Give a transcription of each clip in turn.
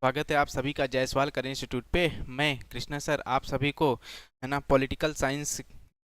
स्वागत है आप सभी का जायसवाल करियर इंस्टीट्यूट पे। मैं कृष्णा सर आप सभी को है ना पॉलिटिकल साइंस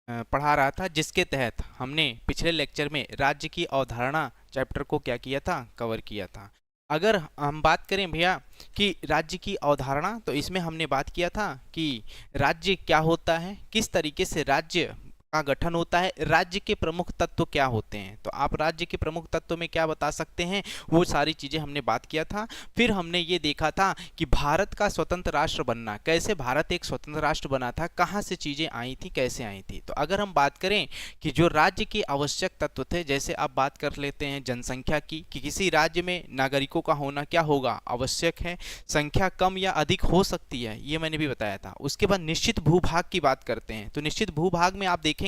पढ़ा रहा था, जिसके तहत हमने पिछले लेक्चर में राज्य की अवधारणा चैप्टर को क्या किया था, कवर किया था। अगर हम बात करें भैया कि राज्य की अवधारणा, तो इसमें हमने बात किया था कि राज्य क्या होता है, किस तरीके से राज्य का गठन होता है, राज्य के प्रमुख तत्व क्या होते हैं। तो आप राज्य के प्रमुख तत्व में क्या बता सकते हैं, वो सारी चीज़ें हमने बात किया था। फिर हमने ये देखा था कि भारत का स्वतंत्र राष्ट्र बनना, कैसे भारत एक स्वतंत्र राष्ट्र बना था, कहाँ से चीज़ें आई थी, कैसे आई थी। तो अगर हम बात करें कि जो राज्य के आवश्यक तत्व थे, जैसे आप बात कर लेते हैं जनसंख्या की, कि किसी राज्य में नागरिकों का होना क्या होगा, आवश्यक है। संख्या कम या अधिक हो सकती है, ये मैंने भी बताया था। उसके बाद निश्चित भूभाग की बात करते हैं, तो निश्चित भूभाग में आप देखेंगे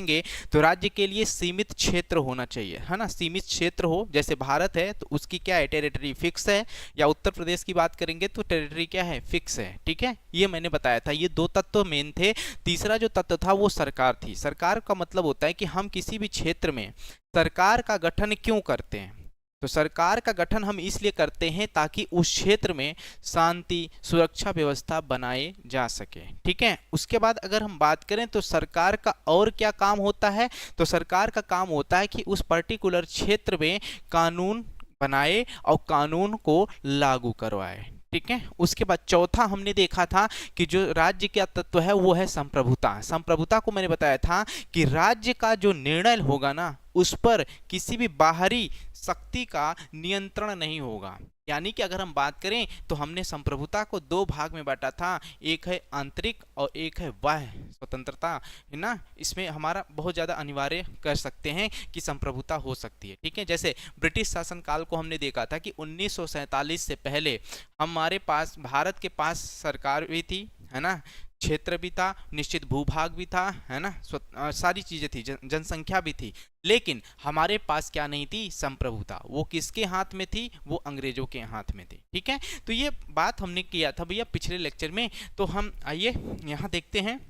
तो राज्य के लिए सीमित क्षेत्र होना चाहिए, है ना, सीमित क्षेत्र हो। जैसे भारत है तो उसकी क्या है, टेरिटरी फिक्स है, या उत्तर प्रदेश की बात करेंगे तो टेरिटरी क्या है, फिक्स है। ठीक है, ये मैंने बताया था। ये दो तत्व मेन थे। तीसरा जो तत्व था वो सरकार थी। सरकार का मतलब होता है कि हम किसी भी क्षेत्र में सरकार का गठन क्यों करते हैं। तो सरकार का गठन हम इसलिए करते हैं ताकि उस क्षेत्र में शांति सुरक्षा व्यवस्था बनाए जा सके। ठीक है, उसके बाद अगर हम बात करें तो सरकार का और क्या काम होता है, तो सरकार का काम होता है कि उस पर्टिकुलर क्षेत्र में कानून बनाए और कानून को लागू करवाए। ठीक है, उसके बाद चौथा हमने देखा था कि जो राज्य का तत्व है वो है संप्रभुता। संप्रभुता को मैंने बताया था कि राज्य का जो निर्णय होगा ना, उस पर किसी भी बाहरी शक्ति का नियंत्रण नहीं होगा। यानी कि अगर हम बात करें तो हमने संप्रभुता को दो भाग में बांटा था, एक है आंतरिक और एक है बाह्य स्वतंत्रता, है ना। इसमें हमारा बहुत ज़्यादा अनिवार्य कर सकते हैं कि संप्रभुता हो सकती है। ठीक है, जैसे ब्रिटिश शासनकाल को हमने देखा था कि 1947 से पहले हमारे पास, भारत के पास सरकार भी थी, है ना, क्षेत्र भी था, निश्चित भूभाग भी था, है ना, सारी चीजें थी, जनसंख्या भी थी, लेकिन हमारे पास क्या नहीं थी, संप्रभुता। वो किसके हाथ में थी, वो अंग्रेजों के हाथ में थी। ठीक है, तो ये बात हमने किया था भैया पिछले लेक्चर में। तो हम आइए यहाँ देखते हैं,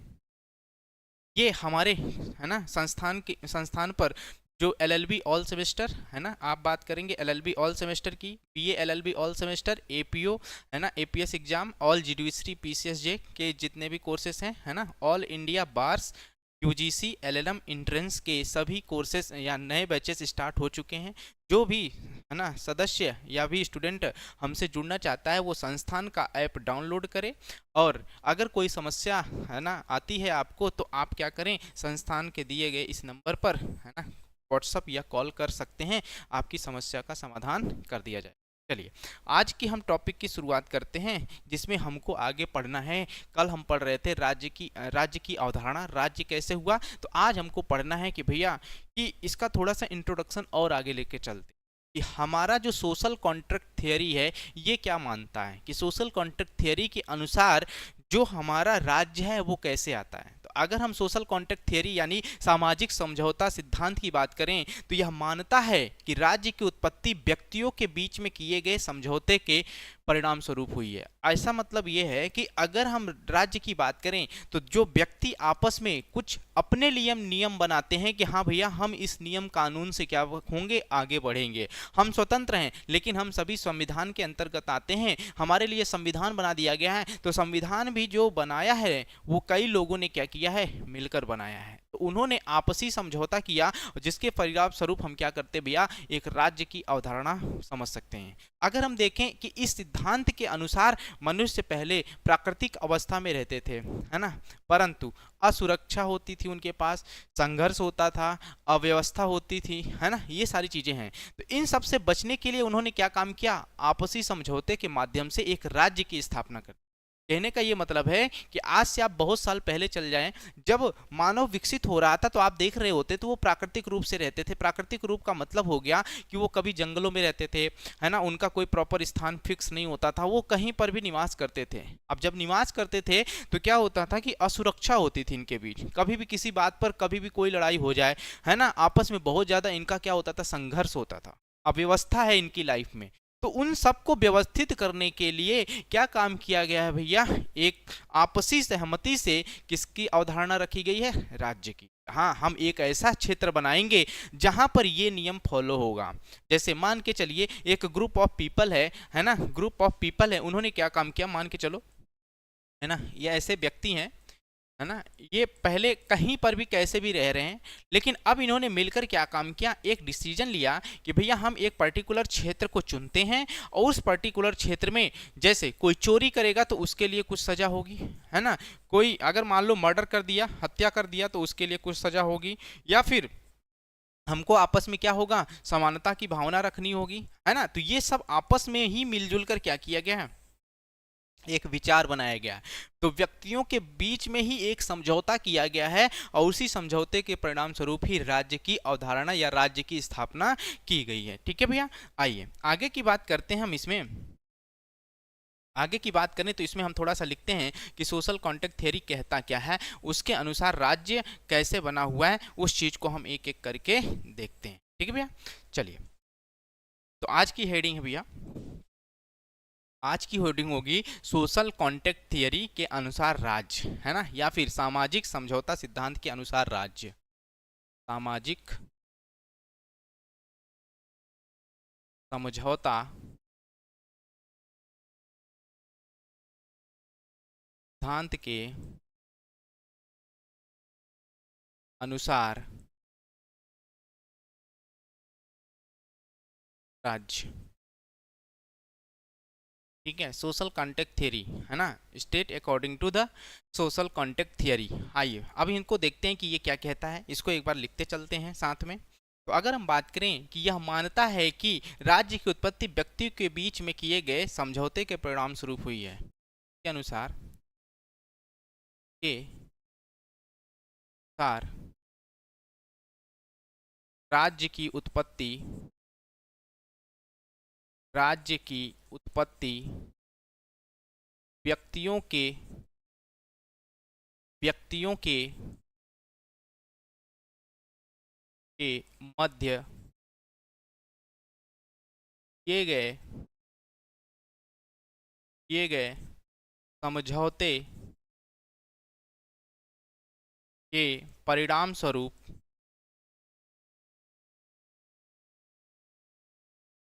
ये हमारे, है ना, संस्थान पर जो एलएलबी ऑल सेमेस्टर, है ना, आप बात करेंगे एलएलबी ऑल सेमेस्टर की, BA LLB all semester, APO, है ना, APS exam, all judiciary PCSJ के जितने भी कोर्सेस हैं, है ना, all India bars, UGC LLM entrance के सभी कोर्सेस या नए बैचेस स्टार्ट हो चुके हैं। जो भी, है ना, सदस्य या भी स्टूडेंट हमसे जुड़ना चाहता है वो संस्थान का ऐप डाउनलोड करे, और अगर कोई समस्या, है ना, आती है आपको, तो आप क्या करें, संस्थान के दिए गए इस नंबर पर, है ना, व्हाट्सअप या कॉल कर सकते हैं, आपकी समस्या का समाधान कर दिया जाए। चलिए आज की हम टॉपिक की शुरुआत करते हैं, जिसमें हमको आगे पढ़ना है। कल हम पढ़ रहे थे राज्य की अवधारणा, राज्य कैसे हुआ। तो आज हमको पढ़ना है कि भैया कि इसका थोड़ा सा इंट्रोडक्शन और आगे लेके चलते कि हमारा जो सोशल कॉन्ट्रैक्ट थियरी है ये क्या मानता है, कि सोशल कॉन्ट्रैक्ट थियरी के अनुसार जो हमारा राज्य है वो कैसे आता है। तो अगर हम सोशल कॉन्ट्रैक्ट थियरी यानी सामाजिक समझौता सिद्धांत की बात करें, तो यह मानता है कि राज्य की उत्पत्ति व्यक्तियों के बीच में किए गए समझौते के परिणाम स्वरूप हुई है। ऐसा मतलब ये है कि अगर हम राज्य की बात करें तो जो व्यक्ति आपस में कुछ अपने लिए नियम बनाते हैं कि हाँ भैया हम इस नियम कानून से क्या होंगे, आगे बढ़ेंगे, हम स्वतंत्र हैं लेकिन हम सभी संविधान के अंतर्गत आते हैं, हमारे लिए संविधान बना दिया गया है। तो संविधान भी जो बनाया है वो कई लोगों ने क्या किया है, मिलकर बनाया है। तो उन्होंने आपसी समझौता किया, जिसके परिणाम स्वरूप हम क्या करते भैया, एक राज्य की अवधारणा समझ सकते हैं। अगर हम देखें कि इस सिद्धांत के अनुसार मनुष्य पहले प्राकृतिक अवस्था में रहते थे, है ना, परंतु असुरक्षा होती थी उनके पास, संघर्ष होता था, अव्यवस्था होती थी, है ना, ये सारी चीजें हैं। तो इन सब से बचने के लिए उन्होंने क्या काम किया, आपसी समझौते के माध्यम से एक राज्य की स्थापना कर। कहने का ये मतलब है कि आज से आप बहुत साल पहले चल जाएं, जब मानव विकसित हो रहा था तो आप देख रहे होते तो वो प्राकृतिक रूप से रहते थे। प्राकृतिक रूप का मतलब हो गया कि वो कभी जंगलों में रहते थे, है ना, उनका कोई प्रॉपर स्थान फिक्स नहीं होता था, वो कहीं पर भी निवास करते थे। अब जब निवास करते थे तो क्या होता था कि असुरक्षा होती थी इनके बीच, कभी भी किसी बात पर कभी भी कोई लड़ाई हो जाए, है ना, आपस में बहुत ज्यादा इनका क्या होता था, संघर्ष होता था, अव्यवस्था है इनकी लाइफ में। तो उन सबको व्यवस्थित करने के लिए क्या काम किया गया है भैया, एक आपसी सहमति से किसकी अवधारणा रखी गई है, राज्य की। हाँ, हम एक ऐसा क्षेत्र बनाएंगे जहां पर ये नियम फॉलो होगा। जैसे मान के चलिए एक ग्रुप ऑफ पीपल है ना, ग्रुप ऑफ पीपल है, उन्होंने क्या काम किया, मान के चलो, है ना, ये ऐसे व्यक्ति हैं, है ना, ये पहले कहीं पर भी कैसे भी रह रहे हैं, लेकिन अब इन्होंने मिलकर क्या काम किया, एक डिसीजन लिया कि भैया हम एक पर्टिकुलर क्षेत्र को चुनते हैं और उस पर्टिकुलर क्षेत्र में जैसे कोई चोरी करेगा तो उसके लिए कुछ सजा होगी, है ना, कोई अगर मान लो मर्डर कर दिया, हत्या कर दिया तो उसके लिए कुछ सजा होगी, या फिर हमको आपस में क्या होगा, समानता की भावना रखनी होगी, है ना। तो ये सब आपस में ही मिलजुल कर क्या किया गया है, एक विचार बनाया गया है। तो व्यक्तियों के बीच में ही एक समझौता किया गया है और उसी समझौते के परिणाम स्वरूप ही राज्य की अवधारणा या राज्य की स्थापना की गई है। ठीक है भैया, आइए आगे की बात करते हैं। हम इसमें आगे की बात करें तो इसमें हम थोड़ा सा लिखते हैं कि सोशल कॉन्ट्रैक्ट थ्योरी कहता क्या है, उसके अनुसार राज्य कैसे बना हुआ है, उस चीज को हम एक एक करके देखते हैं। ठीक है भैया, चलिए। तो आज की हेडिंग है भैया, आज की हेडिंग होगी सोशल कॉन्ट्रैक्ट थियरी के अनुसार राज्य, है ना, या फिर सामाजिक समझौता सिद्धांत के अनुसार राज्य, सामाजिक समझौता सिद्धांत के अनुसार राज्य। ठीक है, सोशल कॉन्ट्रैक्ट थियरी, है ना, state according to the social contract theory. आइए अब इनको देखते हैं कि ये क्या कहता है, इसको एक बार लिखते चलते हैं साथ में। तो अगर हम बात करें कि यह मानता है कि राज्य की उत्पत्ति व्यक्ति के बीच में किए गए समझौते के परिणाम स्वरूप हुई है, के अनुसार के अनुसार राज्य की उत्पत्ति, राज्य की उत्पत्ति व्यक्तियों के व्यक्तियों के मध्य किए गए समझौते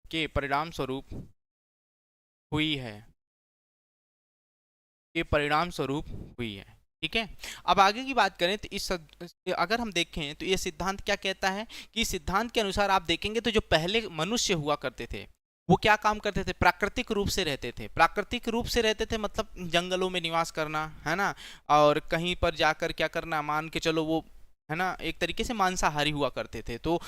के परिणाम स्वरूप हुई है, के परिणाम स्वरूप हुई है। ठीक है, अब आगे की बात करें तो अगर हम देखें तो ये सिद्धांत क्या कहता है कि सिद्धांत के अनुसार आप देखेंगे तो जो पहले मनुष्य हुआ करते थे वो क्या काम करते थे, प्राकृतिक रूप से रहते थे। प्राकृतिक रूप से रहते थे मतलब जंगलों में निवास करना, है ना, और कहीं पर जाकर क्या करना, मान के चलो वो, है ना, एक तरीके से मांसाहारी हुआ करते थे। तो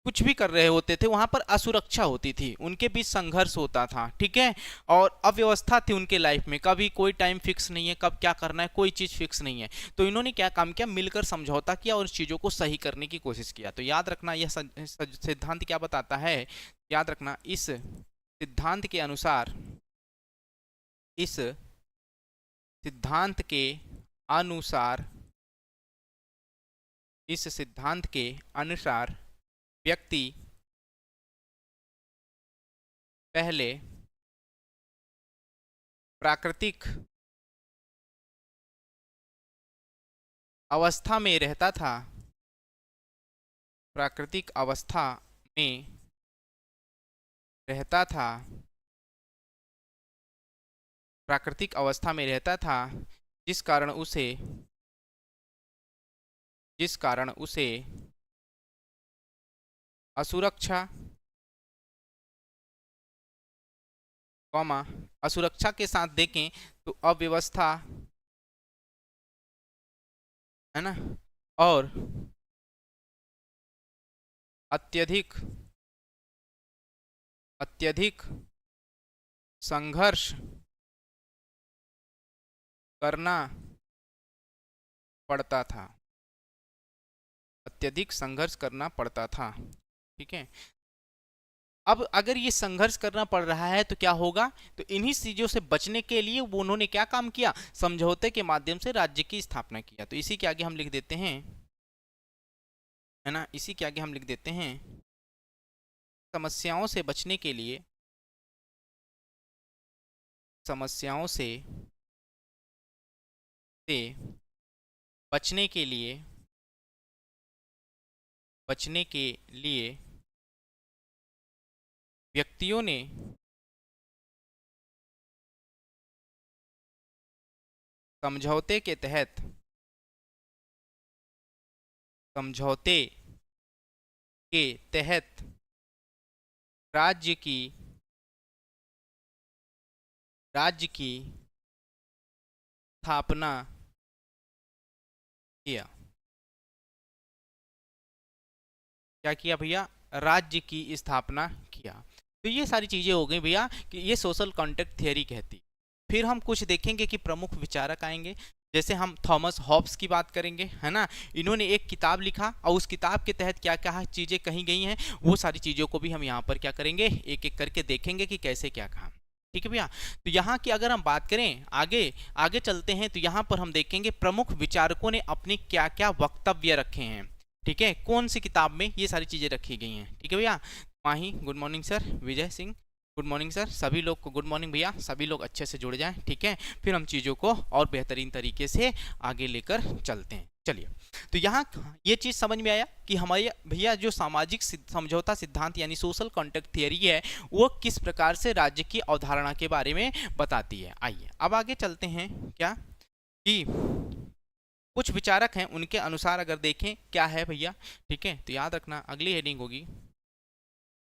कुछ भी कर रहे होते थे वहां पर असुरक्षा होती थी, उनके बीच संघर्ष होता था। ठीक है, और अव्यवस्था थी उनके लाइफ में, कभी कोई टाइम फिक्स नहीं है, कब क्या करना है, कोई चीज फिक्स नहीं है। तो इन्होंने क्या काम किया, मिलकर समझौता किया और चीजों को सही करने की कोशिश किया। तो याद रखना यह सिद्धांत क्या बताता है, याद रखना इस सिद्धांत के अनुसार, इस सिद्धांत के अनुसार, इस सिद्धांत के अनुसार व्यक्ति पहले प्राकृतिक अवस्था में रहता था, प्राकृतिक अवस्था में रहता था, प्राकृतिक अवस्था में रहता था, जिस कारण उसे असुरक्षा, असुरक्षा के साथ देखें तो अव्यवस्था, है ना, और अत्यधिक अत्यधिक संघर्ष करना पड़ता था, अत्यधिक संघर्ष करना पड़ता था। ठीक है, अब अगर ये संघर्ष करना पड़ रहा है तो क्या होगा, तो इन्हीं चीजों से बचने के लिए वो उन्होंने क्या काम किया, समझौते के माध्यम से राज्य की स्थापना किया। तो इसी के आगे हम लिख देते हैं, है ना, इसी के आगे हम लिख देते हैं, समस्याओं से बचने के लिए, समस्याओं से बचने के लिए बचने के लिए व्यक्तियों ने समझौते के तहत राज्य की स्थापना किया। क्या किया भैया? राज्य की स्थापना किया। तो ये सारी चीजें हो गई भैया कि ये सोशल कॉन्ट्रैक्ट थियरी कहती। फिर हम कुछ देखेंगे कि प्रमुख विचारक आएंगे, जैसे हम थॉमस हॉब्स की बात करेंगे, है ना। इन्होंने एक किताब लिखा और उस किताब के तहत क्या क्या चीजें कही गई हैं, वो सारी चीजों को भी हम यहाँ पर क्या करेंगे, एक एक करके देखेंगे कि कैसे क्या कहा। ठीक है भैया। तो यहाँ की अगर हम बात करें, आगे चलते हैं, तो यहाँ पर हम देखेंगे प्रमुख विचारकों ने अपनी क्या क्या वक्तव्य रखे हैं। ठीक है, कौन सी किताब में ये सारी चीजें रखी गई हैं। ठीक है भैया। माही good morning sir, Vijay Singh good morning sir, सभी लोग को गुड मॉर्निंग भैया, सभी लोग अच्छे से जुड़ जाएं। ठीक है, फिर हम चीज़ों को और बेहतरीन तरीके से आगे लेकर चलते हैं। चलिए, तो यहाँ ये चीज़ समझ में आया कि हमारे भैया जो सामाजिक समझौता सिद्धांत यानी सोशल कॉन्ट्रैक्ट थियरी है, वो किस प्रकार से राज्य की अवधारणा के बारे में बताती है। आइए अब आगे चलते हैं। क्या कि कुछ विचारक हैं, उनके अनुसार अगर देखें क्या है भैया। ठीक है, तो याद रखना अगली हेडिंग होगी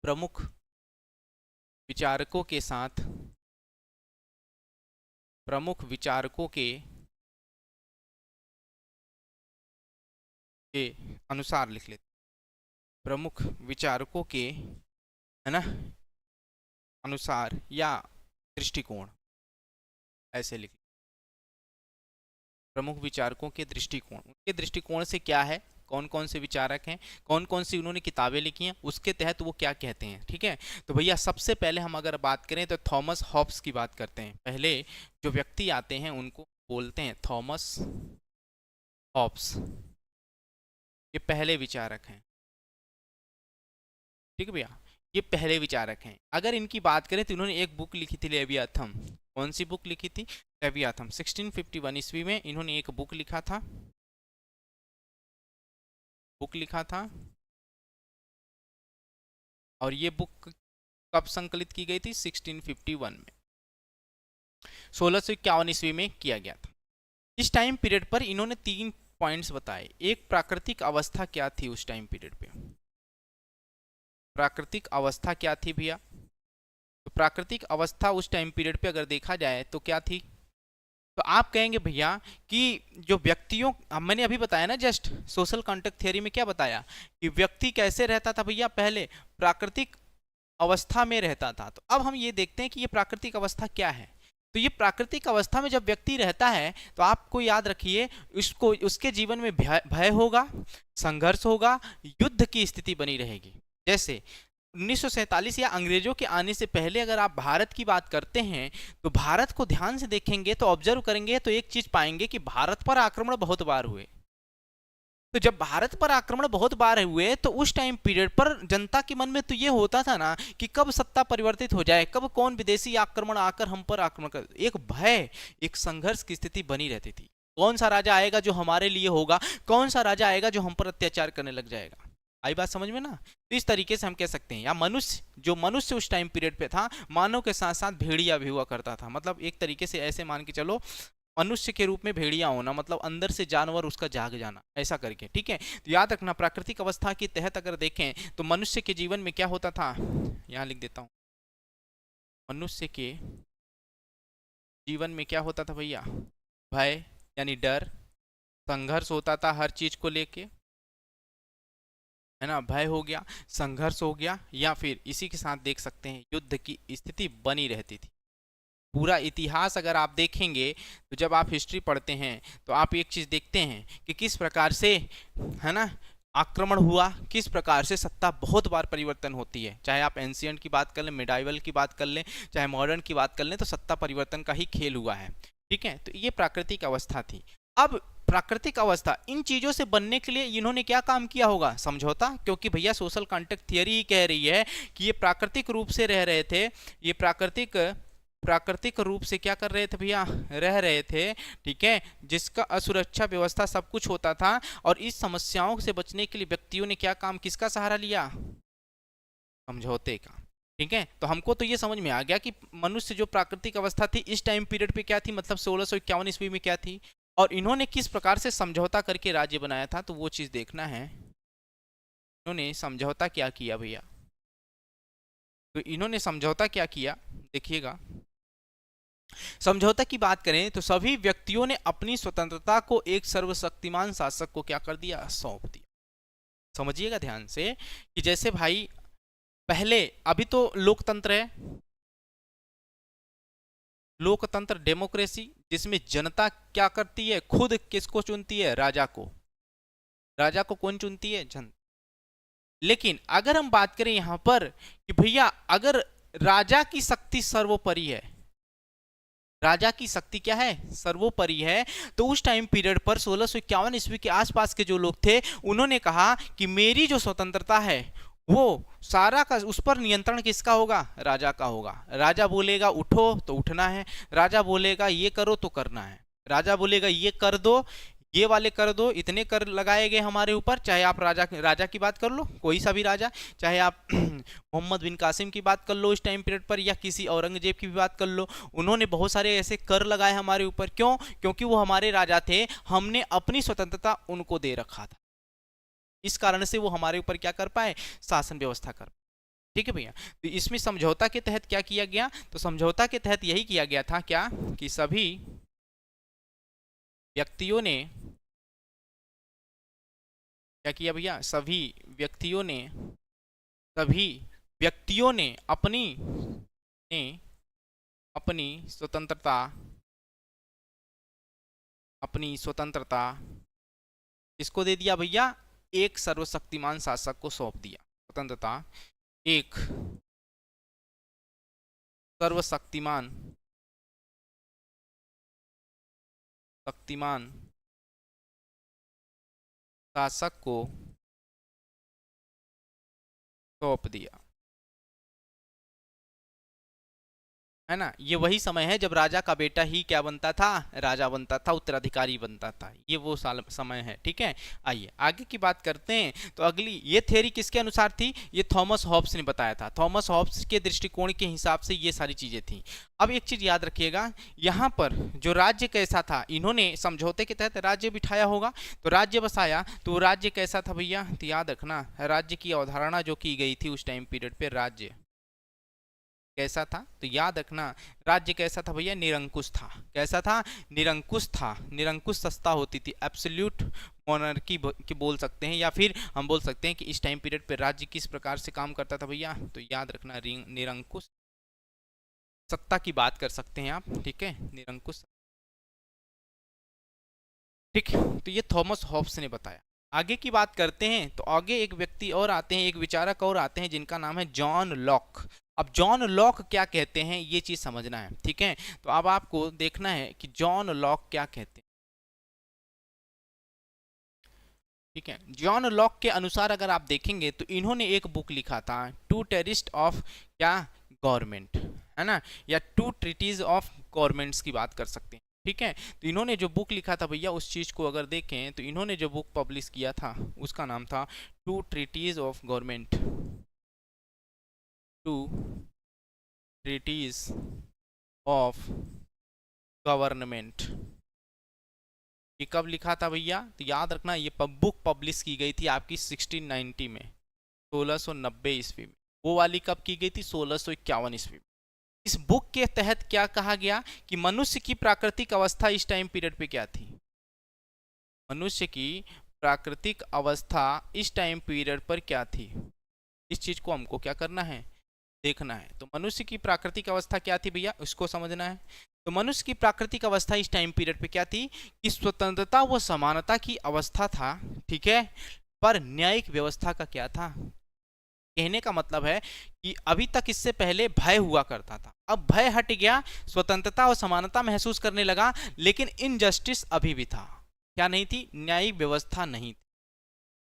प्रमुख विचारकों के अनुसार लिख लेते। प्रमुख विचारकों के, है ना, अनुसार या दृष्टिकोण, ऐसे लिख। प्रमुख विचारकों के दृष्टिकोण, उनके दृष्टिकोण से क्या है, कौन कौन से विचारक हैं, कौन कौन सी उन्होंने किताबें लिखी हैं, उसके तहत वो क्या कहते हैं। ठीक है, तो भैया सबसे पहले हम अगर बात करें तो थॉमस हॉब्स की बात करते हैं। पहले जो व्यक्ति आते हैं उनको बोलते हैं थॉमस हॉब्स, ये पहले विचारक हैं। ठीक है भैया, ये पहले विचारक हैं। अगर इनकी बात करें तो इन्होंने एक बुक लिखी थी, लेवियाथम। कौन सी बुक लिखी थी? लेवियाथम। 1651 ईस्वी में इन्होंने एक बुक लिखा था, और ये बुक कब संकलित की गई थी? 1651 में, 1651 ईस्वी में किया गया था। इस टाइम पीरियड पर इन्होंने 3 पॉइंट्स बताए। एक, प्राकृतिक अवस्था क्या थी उस टाइम पीरियड पे। प्राकृतिक अवस्था क्या थी भैया? तो प्राकृतिक अवस्था उस टाइम पीरियड पे अगर देखा जाए तो क्या थी? तो आप कहेंगे भैया कि जो व्यक्तियों, मैंने अभी बताया ना जस्ट, सोशल कॉन्ट्रैक्ट थियरी में क्या बताया कि व्यक्ति कैसे रहता था भैया? पहले प्राकृतिक अवस्था में रहता था। तो अब हम ये देखते हैं कि ये प्राकृतिक अवस्था क्या है। तो ये प्राकृतिक अवस्था में जब व्यक्ति रहता है तो आपको याद रखिए, उसके जीवन में भय होगा, संघर्ष होगा, युद्ध की स्थिति बनी रहेगी। जैसे 1947 या अंग्रेजों के आने से पहले अगर आप भारत की बात करते हैं तो भारत को ध्यान से देखेंगे तो ऑब्जर्व करेंगे तो एक चीज पाएंगे कि भारत पर आक्रमण बहुत बार हुए। तो जब भारत पर आक्रमण बहुत बार हुए तो उस टाइम पीरियड पर जनता के मन में तो ये होता था ना कि कब सत्ता परिवर्तित हो जाए, कब कौन विदेशी आक्रमण आकर हम पर आक्रमण कर। एक भय, एक संघर्ष की स्थिति बनी रहती थी। कौन सा राजा आएगा जो हमारे लिए होगा, कौन सा राजा आएगा जो हम पर अत्याचार करने लग जाएगा। आई बात समझ में ना? तो इस तरीके से हम कह सकते हैं, या मनुष्य उस टाइम पीरियड पे था, मानव के साथ साथ भेड़िया भी हुआ करता था। मतलब एक तरीके से ऐसे मान के चलो, मनुष्य के रूप में भेड़िया होना, मतलब अंदर से जानवर उसका जाग जाना, ऐसा करके। ठीक है, तो याद रखना प्राकृतिक अवस्था के तहत अगर देखें तो मनुष्य के जीवन में क्या होता था, यहां लिख देता हूं, मनुष्य के जीवन में क्या होता था भैया? भय यानी डर, संघर्ष होता था हर चीज को लेके, है ना। भय हो गया, संघर्ष हो गया, या फिर इसी के साथ देख सकते हैं युद्ध की स्थिति बनी रहती थी। पूरा इतिहास अगर आप देखेंगे तो जब आप हिस्ट्री पढ़ते हैं तो आप एक चीज देखते हैं कि किस प्रकार से, है ना, आक्रमण हुआ, किस प्रकार से सत्ता बहुत बार परिवर्तन होती है। चाहे आप एंशियंट की बात कर लें, मिडाइवल की बात कर लें, चाहे मॉडर्न की बात कर लें, तो सत्ता परिवर्तन का ही खेल हुआ है। ठीक है, तो ये प्राकृतिक अवस्था थी। अब प्राकृतिक अवस्था, इन चीजों से बनने के लिए इन्होंने क्या काम किया होगा? समझौता। क्योंकि भैया सोशल कॉन्ट्रैक्ट थियरी कह रही है कि ये प्राकृतिक रूप से रह रहे थे, ये प्राकृतिक प्राकृतिक रूप से क्या कर रहे थे भैया, रह रहे थे, ठीक है, जिसका असुरक्षा व्यवस्था सब कुछ होता था, और इस समस्याओं से बचने के लिए व्यक्तियों ने क्या काम, किसका सहारा लिया, समझौते का। ठीक है, तो हमको तो ये समझ में आ गया कि मनुष्य जो प्राकृतिक अवस्था थी इस टाइम पीरियड पे क्या थी, मतलब 1651 ईस्वी में क्या थी, और इन्होंने किस प्रकार से समझौता करके राज्य बनाया था, तो वो चीज देखना है। इन्होंने समझौता क्या किया भैया, तो इन्होंने समझौता क्या किया, देखिएगा। समझौता की बात करें तो सभी व्यक्तियों ने अपनी स्वतंत्रता को एक सर्वशक्तिमान शासक को क्या कर दिया, सौंप दिया। समझिएगा ध्यान से कि जैसे भाई पहले, अभी तो लोकतंत्र है, लोकतंत्र डेमोक्रेसी, जिसमें जनता क्या करती है, खुद किसको चुनती है, राजा को। राजा को कौन चुनती है, जनता। लेकिन अगर हम बात करें यहां पर कि भैया अगर राजा की शक्ति सर्वोपरि है, राजा की शक्ति क्या है, सर्वोपरि है, तो उस टाइम पीरियड पर 1651 ईस्वी के आसपास के जो लोग थे उन्होंने कहा कि मेरी जो स्वतंत्रता है वो सारा का उस पर नियंत्रण किसका होगा, राजा का होगा। राजा बोलेगा उठो तो उठना है, राजा बोलेगा ये करो तो करना है, राजा बोलेगा ये कर दो, ये वाले कर दो, इतने कर लगाए गए हमारे ऊपर, चाहे आप राजा की बात कर लो, कोई सा भी राजा, चाहे आप मोहम्मद बिन कासिम की बात कर लो इस टाइम पीरियड पर, या किसी औरंगजेब की भी बात कर लो, उन्होंने बहुत सारे ऐसे कर लगाए हमारे ऊपर। क्यों, क्योंकि वो हमारे राजा थे, हमने अपनी स्वतंत्रता उनको दे रखा था, इस कारण से वो हमारे ऊपर क्या कर पाए, शासन व्यवस्था कर। ठीक है भैया, तो इसमें समझौता के तहत क्या किया गया, तो समझौता के तहत यही किया गया था क्या, कि सभी व्यक्तियों ने क्या किया भैया, सभी व्यक्तियों ने अपनी स्वतंत्रता किसको दे दिया भैया, एक सर्वशक्तिमान शासक को सौंप दिया। स्वतंत्रता एक सर्वशक्तिमान शासक को सौंप दिया, है ना। ये वही समय है जब राजा का बेटा ही क्या बनता था, राजा बनता था, उत्तराधिकारी बनता था, ये वो समय है। ठीक है, आइए आगे की बात करते हैं। तो अगली ये थ्योरी किसके अनुसार थी, ये थॉमस हॉब्स ने बताया था, थॉमस हॉब्स के दृष्टिकोण के हिसाब से ये सारी चीजें थी। अब एक चीज याद रखिएगा, यहाँ पर जो राज्य कैसा था, इन्होंने समझौते के तहत राज्य बिठाया होगा, तो राज्य बसाया, तो राज्य कैसा था भैया, तो याद रखना राज्य की अवधारणा जो की गई थी उस टाइम पीरियड पे, राज्य कैसा था, तो याद रखना राज्य कैसा था भैया, निरंकुश था। कैसा था, निरंकुश था। निरंकुश सत्ता होती थी, एब्सोल्यूट मोनार्की की बोल सकते हैं, या फिर हम बोल सकते हैं कि इस टाइम पीरियड पे राज्य किस प्रकार से काम करता था भैया, तो याद रखना निरंकुश सत्ता की बात कर सकते हैं आप। ठीक है, निरंकुश। ठीक, तो ये थॉमस हॉब्स ने बताया। आगे की बात करते हैं, तो आगे एक व्यक्ति और आते हैं, एक विचारक और आते हैं, जिनका नाम है जॉन लॉक। अब जॉन लॉक क्या कहते हैं ये चीज समझना है। ठीक है, तो अब आपको देखना है कि जॉन लॉक क्या कहते हैं। ठीक है, जॉन लॉक के अनुसार अगर आप देखेंगे तो इन्होंने एक बुक लिखा था, टू टेरिस्ट ऑफ क्या, गवर्नमेंट, है ना, या टू ट्रीटीज ऑफ गवर्नमेंट्स की बात कर सकते हैं। ठीक है, तो इन्होंने जो बुक लिखा था भैया, उस चीज को अगर देखें तो इन्होंने जो बुक पब्लिश किया था उसका नाम था two treaties of government, two treaties of government. ये कब लिखा था भैया, तो याद रखना ये बुक पब्लिश की गई थी आपकी 1690 में, 1690 ईस्वी में। वो वाली कब की गई थी, 1651 ईस्वी में। इस बुक के तहत क्या कहा गया कि मनुष्य की प्राकृतिक अवस्था इस टाइम पीरियड पे क्या थी, मनुष्य की प्राकृतिक अवस्था इस टाइम पीरियड पर क्या थी, इस चीज को हमको क्या करना है, देखना है। तो मनुष्य की प्राकृतिक अवस्था क्या थी भैया, उसको समझना है। तो मनुष्य की प्राकृतिक अवस्था इस टाइम पीरियड पे क्या थी, कि स्वतंत्रता व समानता की अवस्था था। ठीक है, पर न्यायिक व्यवस्था का क्या था, कहने का मतलब है कि अभी तक इससे पहले भय हुआ करता था, अब भय हट गया, स्वतंत्रता और समानता महसूस करने लगा, लेकिन इनजस्टिस अभी भी था। क्या नहीं थी, न्यायिक व्यवस्था नहीं थी।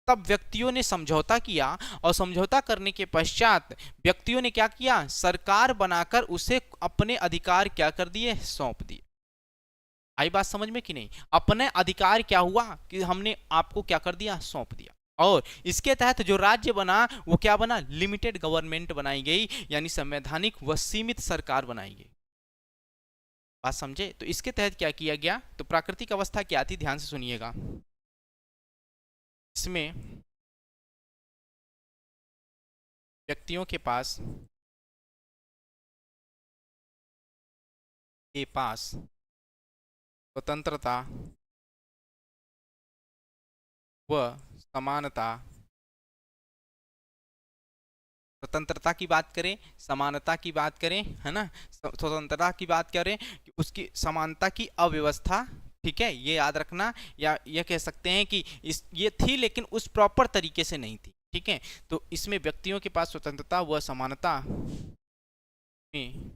तब व्यक्तियों ने समझौता किया और समझौता करने के पश्चात व्यक्तियों ने क्या किया, सरकार बनाकर उसे अपने अधिकार क्या कर दिए, सौंप दिए। आई बात समझ में कि नहीं? अपने अधिकार क्या हुआ कि हमने आपको क्या कर दिया, सौंप दिया। और इसके तहत जो राज्य बना वो क्या बना, लिमिटेड गवर्नमेंट बनाई गई, यानी संवैधानिक व सीमित सरकार बनाई गई। बात समझे? तो इसके तहत क्या किया गया, तो प्राकृतिक अवस्था क्या थी, ध्यान से सुनिएगा। इसमें व्यक्तियों के पास स्वतंत्रता व समानता, स्वतंत्रता की बात करें, समानता की बात करें, है ना, स्वतंत्रता की बात करें कि उसकी समानता की अव्यवस्था, ठीक है, ये याद रखना, या ये कह सकते हैं कि ये थी लेकिन उस प्रॉपर तरीके से नहीं थी, ठीक है। तो इसमें व्यक्तियों के पास स्वतंत्रता व समानता में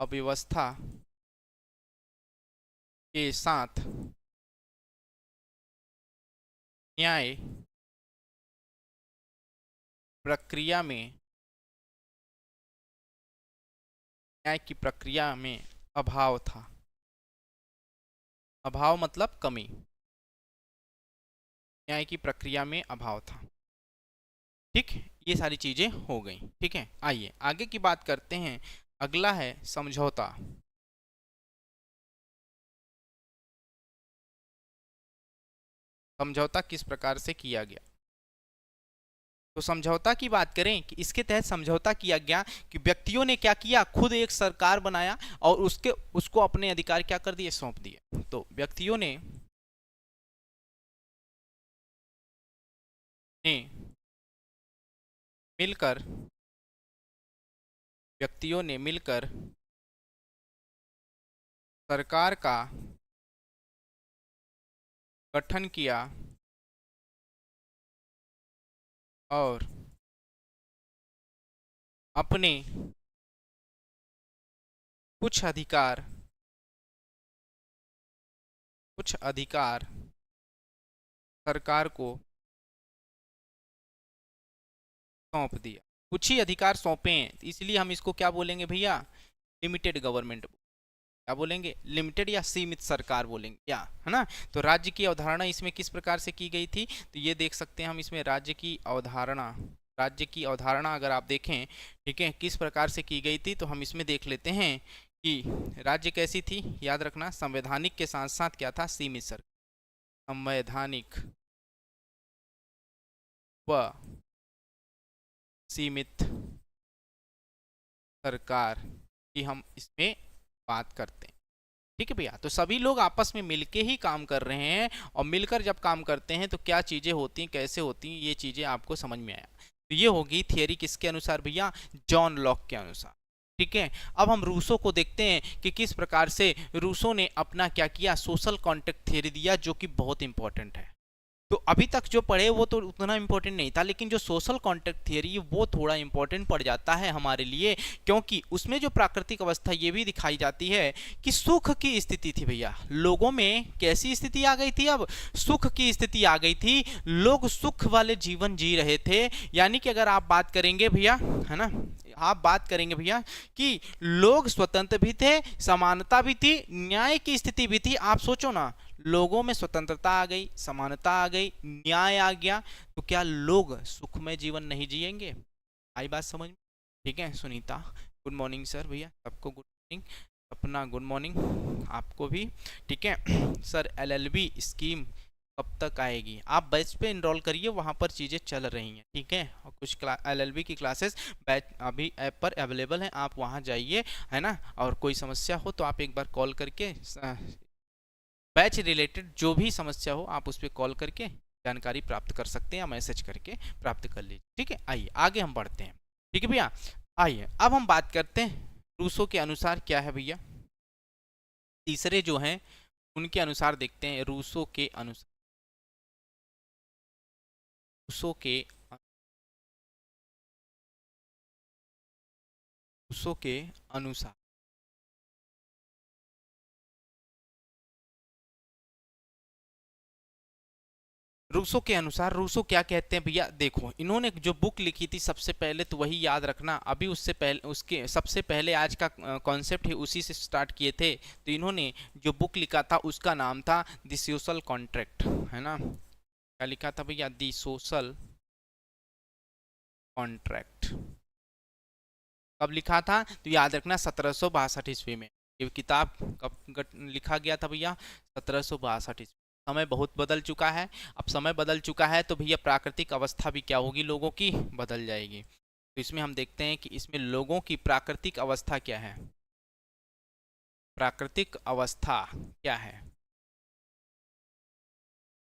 अव्यवस्था के साथ न्याय प्रक्रिया में, न्याय की प्रक्रिया में अभाव था। अभाव मतलब कमी, न्याय की प्रक्रिया में अभाव था। ठीक, ये सारी चीजें हो गई। ठीक है, आइए आगे की बात करते हैं। अगला है समझौता। समझौता किस प्रकार से किया गया, तो समझौता की बात करें कि इसके तहत समझौता किया गया कि व्यक्तियों ने क्या किया, खुद एक सरकार बनाया और उसको अपने अधिकार क्या कर दिए, सौंप दिए। तो ने मिलकर व्यक्तियों ने मिलकर सरकार का गठन किया और अपने कुछ अधिकार सरकार को सौंप दिया। कुछ ही अधिकार सौंपे हैं, इसलिए हम इसको क्या बोलेंगे भैया, लिमिटेड गवर्नमेंट। क्या बोलेंगे, लिमिटेड या सीमित सरकार बोलेंगे, क्या है ना। तो राज्य की अवधारणा इसमें किस प्रकार से की गई थी, तो ये देख सकते हैं हम इसमें राज्य की अवधारणा अगर आप देखें, ठीक है, किस प्रकार से की गई थी, तो हम इसमें देख लेते हैं कि राज्य कैसी थी। याद रखना, संवैधानिक के साथ साथ क्या था, सीमित सरकार। संवैधानिक व सीमित सरकार की हम इसमें बात करते हैं। ठीक है भैया, तो सभी लोग आपस में मिलके ही काम कर रहे हैं, और मिलकर जब काम करते हैं तो क्या चीजें होती हैं, कैसे होती हैं, ये चीजें आपको समझ में आया। तो ये होगी थियरी किसके अनुसार भैया, जॉन लॉक के अनुसार। ठीक है, अब हम रूसो को देखते हैं कि किस प्रकार से रूसो ने अपना क्या किया, सोशल कॉन्ट्रैक्ट थियरी दिया, जो कि बहुत इंपॉर्टेंट है। तो अभी तक जो पढ़े वो तो उतना इंपॉर्टेंट नहीं था, लेकिन जो सोशल कॉन्ट्रैक्ट थियरी वो थोड़ा इंपॉर्टेंट पड़ जाता है हमारे लिए, क्योंकि उसमें जो प्राकृतिक अवस्था ये भी दिखाई जाती है कि सुख की स्थिति थी भैया, लोगों में कैसी स्थिति आ गई थी, अब सुख की स्थिति आ गई थी, लोग सुख वाले जीवन जी रहे थे। यानी कि अगर आप बात करेंगे भैया, है ना, आप बात करेंगे भैया कि लोग स्वतंत्र भी थे, समानता भी थी, न्याय की स्थिति भी थी। आप सोचो ना, लोगों में स्वतंत्रता आ गई, समानता आ गई, न्याय आ गया, तो क्या लोग सुखमय जीवन नहीं जिएंगे? आई बात समझ में? ठीक है, सुनीता गुड मॉर्निंग सर, भैया सबको गुड मॉर्निंग, अपना गुड मॉर्निंग आपको भी। ठीक है सर, एलएलबी स्कीम कब तक आएगी? आप बैच पे इनरोल करिए, वहाँ पर चीज़ें चल रही हैं, ठीक है, और कुछ एलएलबी की क्लासेस बैच अभी ऐप पर अवेलेबल हैं, आप वहाँ जाइए, है ना। और कोई समस्या हो तो आप एक बार कॉल करके, बैच रिलेटेड जो भी समस्या हो आप उस पर कॉल करके जानकारी प्राप्त कर सकते हैं, या मैसेज करके प्राप्त कर लीजिए। ठीक है, आइए आगे हम बढ़ते हैं। ठीक है भैया, आइए अब हम बात करते हैं रूसो के अनुसार क्या है भैया, तीसरे जो हैं उनके अनुसार देखते हैं। रूसो के अनुसार, रूसो के रूसो के अनुसार रूसो के अनुसार रूसो क्या कहते हैं भैया, देखो इन्होंने जो बुक लिखी थी सबसे पहले तो वही याद रखना, अभी उससे पहले उसके सबसे पहले आज का कॉन्सेप्ट है उसी से स्टार्ट किए थे। तो इन्होंने जो बुक लिखा था उसका नाम था द सोशल कॉन्ट्रैक्ट, है ना, क्या लिखा था भैया, द सोशल कॉन्ट्रैक्ट। कब लिखा था तो याद रखना 1762 ईस्वी में। ये किताब कब लिखा गया था भैया, 1762 ईस्वी। समय बहुत बदल चुका है, अब समय बदल चुका है तो भैया प्राकृतिक अवस्था भी क्या होगी, लोगों की बदल जाएगी। तो इसमें हम देखते हैं कि इसमें लोगों की प्राकृतिक अवस्था क्या है, प्राकृतिक अवस्था क्या है,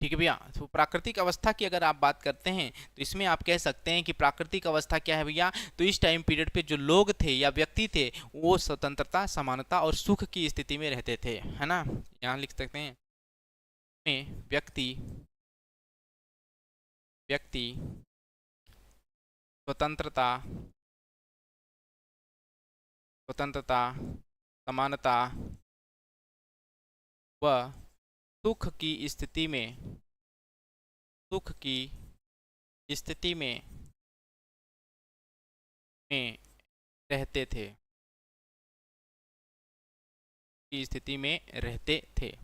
ठीक है भैया। तो प्राकृतिक अवस्था की अगर आप बात करते हैं तो इसमें आप कह सकते हैं कि प्राकृतिक अवस्था क्या है भैया, तो इस टाइम पीरियड पे जो लोग थे या व्यक्ति थे वो स्वतंत्रता, समानता और सुख की स्थिति में रहते थे, है ना। यहाँ लिख सकते हैं में व्यक्ति व्यक्ति स्वतंत्रता स्वतंत्रता समानता व सुख की स्थिति में सुख की स्थिति में रहते थे, की स्थिति में रहते थे,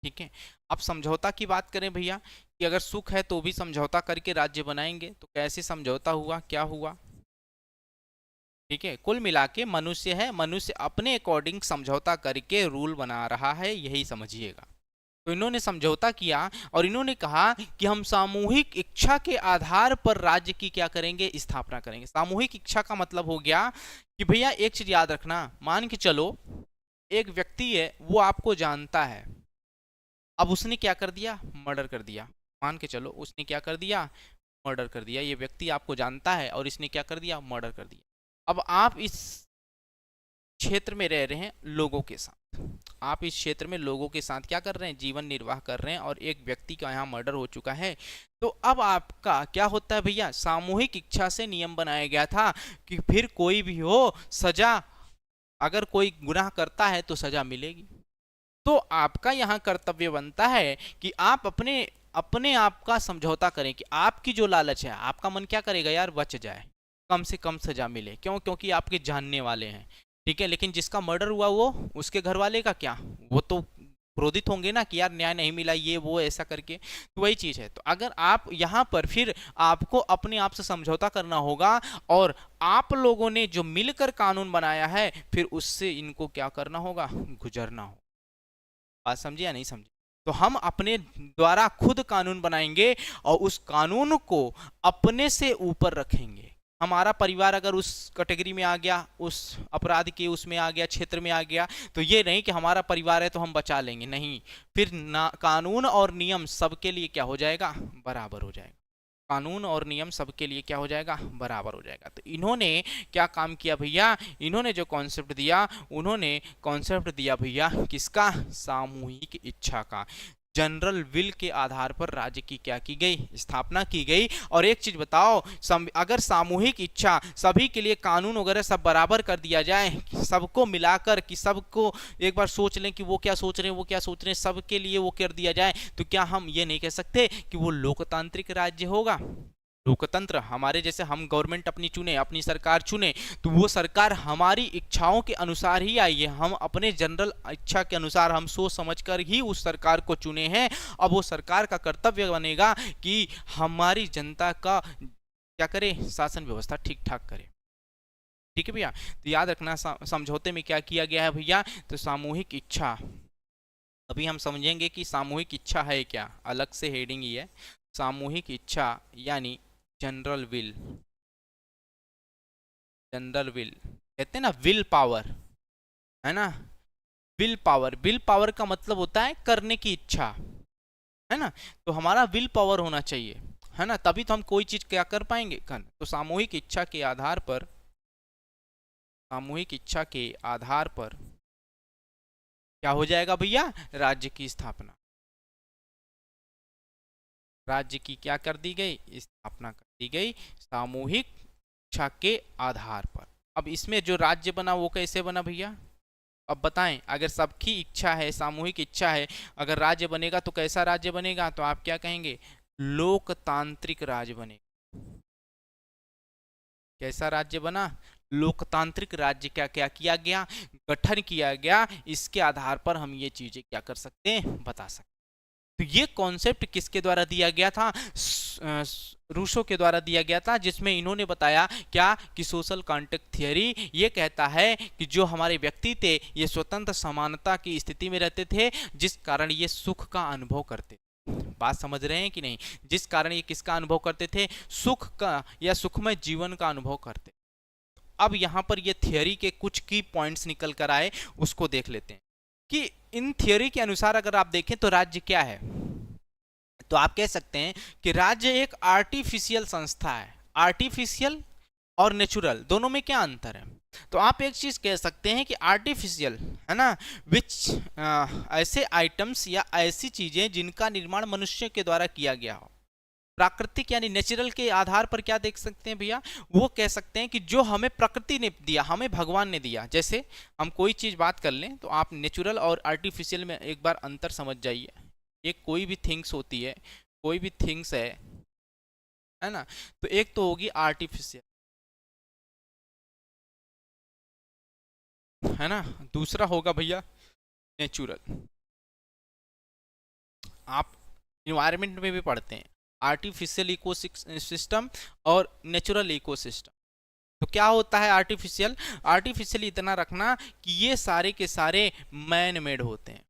ठीक है। अब समझौता की बात करें भैया कि अगर सुख है तो भी समझौता करके राज्य बनाएंगे, तो कैसे समझौता हुआ, क्या हुआ, ठीक है। कुल मिला के मनुष्य है, मनुष्य अपने अकॉर्डिंग समझौता करके रूल बना रहा है, यही समझिएगा। तो इन्होंने समझौता किया और इन्होंने कहा कि हम सामूहिक इच्छा के आधार पर राज्य की क्या करेंगे, स्थापना करेंगे। सामूहिक इच्छा का मतलब हो गया कि भैया एक चीज याद रखना, मान के चलो एक व्यक्ति है वो आपको जानता है, अब उसने क्या कर दिया, मर्डर कर दिया। मान के चलो उसने क्या कर दिया, मर्डर कर दिया। ये व्यक्ति आपको जानता है और इसने क्या कर दिया, मर्डर कर दिया। अब आप इस क्षेत्र में रह रहे हैं लोगों के साथ, आप इस क्षेत्र में लोगों के साथ क्या कर रहे हैं, जीवन निर्वाह कर रहे हैं, और एक व्यक्ति का यहाँ मर्डर हो चुका है। तो अब आपका क्या होता है भैया, सामूहिक इच्छा से नियम बनाया गया था कि फिर कोई भी हो सजा, अगर कोई गुनाह करता है तो सजा मिलेगी। तो आपका यहाँ कर्तव्य बनता है कि आप अपने अपने आप का समझौता करें कि आपकी जो लालच है, आपका मन क्या करेगा यार, बच जाए, कम से कम सजा मिले, क्यों, क्योंकि आपके जानने वाले हैं, ठीक है। लेकिन जिसका मर्डर हुआ वो, उसके घर वाले का क्या, वो तो क्रोधित होंगे ना कि यार न्याय नहीं मिला, ये वो ऐसा करके। तो वही चीज है। तो अगर आप यहाँ पर फिर आपको अपने आप से समझौता करना होगा और आप लोगों ने जो मिलकर कानून बनाया है फिर उससे इनको क्या करना होगा, गुजरना होगा। बात समझे या नहीं समझे। तो हम अपने द्वारा खुद कानून बनाएंगे और उस कानून को अपने से ऊपर रखेंगे। हमारा परिवार अगर उस कैटेगरी में आ गया, उस अपराध के उसमें आ गया, क्षेत्र में आ गया, तो ये नहीं कि हमारा परिवार है तो हम बचा लेंगे, नहीं, फिर ना कानून और नियम सबके लिए क्या हो जाएगा, बराबर हो जाएगा। कानून और नियम सबके लिए क्या हो जाएगा, बराबर हो जाएगा। तो इन्होंने क्या काम किया भैया, इन्होंने जो कॉन्सेप्ट दिया, उन्होंने कॉन्सेप्ट दिया भैया किसका, सामूहिक इच्छा का। जनरल विल के आधार पर राज्य की क्या की गई, स्थापना की गई। और एक चीज बताओ, अगर सामूहिक इच्छा सभी के लिए कानून वगैरह सब बराबर कर दिया जाए, सबको मिलाकर कि सबको एक बार सोच लें कि वो क्या सोच रहे हैं, वो क्या सोच रहे हैं, सबके लिए वो कर दिया जाए, तो क्या हम ये नहीं कह सकते कि वो लोकतांत्रिक राज्य होगा। लोकतंत्र हमारे जैसे हम गवर्नमेंट अपनी चुने, अपनी सरकार चुने, तो वो सरकार हमारी इच्छाओं के अनुसार ही आई है, हम अपने जनरल इच्छा के अनुसार हम सोच समझकर ही उस सरकार को चुने हैं। अब वो सरकार का कर्तव्य बनेगा कि हमारी जनता का क्या करे, शासन व्यवस्था ठीक ठाक करे, ठीक है भैया। तो याद रखना समझौते में क्या किया गया है भैया, तो सामूहिक इच्छा, अभी हम समझेंगे कि सामूहिक इच्छा है क्या, अलग से हेडिंग ही है, सामूहिक इच्छा यानी जनरल विल। जनरल विल कहते हैं ना, विल पावर, है ना, विल पावर। विल पावर का मतलब होता है करने की इच्छा, है ना। तो हमारा विल पावर होना चाहिए, है ना, तभी तो हम कोई चीज क्या कर पाएंगे, कर। तो सामूहिक इच्छा के आधार पर, सामूहिक इच्छा के आधार पर क्या हो जाएगा भैया, राज्य की स्थापना। राज्य की क्या कर दी गई, स्थापना कर दी गई सामूहिक इच्छा के आधार पर। अब इसमें जो राज्य बना वो कैसे बना भैया, अब बताएं, अगर सबकी इच्छा है, सामूहिक इच्छा है, अगर राज्य बनेगा तो कैसा राज्य बनेगा? तो आप क्या कहेंगे? लोकतांत्रिक राज्य बनेगा। कैसा राज्य बना? लोकतांत्रिक राज्य का क्या किया गया? गठन किया गया। इसके आधार पर हम ये चीजें क्या कर सकते हैं? बता सकते। तो ये कॉन्सेप्ट किसके द्वारा दिया गया था? रूसो के द्वारा दिया गया था, जिसमें इन्होंने बताया क्या कि सोशल कॉन्ट्रैक्ट थियरी ये कहता है कि जो हमारे व्यक्ति थे ये स्वतंत्र समानता की स्थिति में रहते थे, जिस कारण ये सुख का अनुभव करते। बात समझ रहे हैं कि नहीं? जिस कारण ये किसका अनुभव करते थे? सुख का या सुखमय जीवन का अनुभव करते। अब यहां पर ये थियरी के कुछ की पॉइंट्स निकल कर आए, उसको देख लेते हैं कि इन थियरी के अनुसार अगर आप देखें तो राज्य क्या है। तो आप कह सकते हैं कि राज्य एक आर्टिफिशियल संस्था है। आर्टिफिशियल और नेचुरल दोनों में क्या अंतर है? तो आप एक चीज कह सकते हैं कि आर्टिफिशियल है ना, विच ऐसे आइटम्स या ऐसी चीजें जिनका निर्माण मनुष्य के द्वारा किया गया हो। प्राकृतिक यानी नेचुरल के आधार पर क्या देख सकते हैं भैया? वो कह सकते हैं कि जो हमें प्रकृति ने दिया, हमें भगवान ने दिया। जैसे हम कोई चीज बात कर लें तो आप नेचुरल और आर्टिफिशियल में एक बार अंतर समझ जाइए। ये कोई भी थिंग्स होती है, कोई भी थिंग्स है ना, तो एक तो होगी आर्टिफिशियल, है ना, दूसरा होगा भैया नेचुरल। आप इन्वायरमेंट में भी पढ़ते हैं आर्टिफिशियल इकोसिस्टम और नेचुरल इकोसिस्टम। तो क्या होता है आर्टिफिशियल? आर्टिफिशियल इतना रखना कि ये सारे के सारे मैन मेड होते हैं।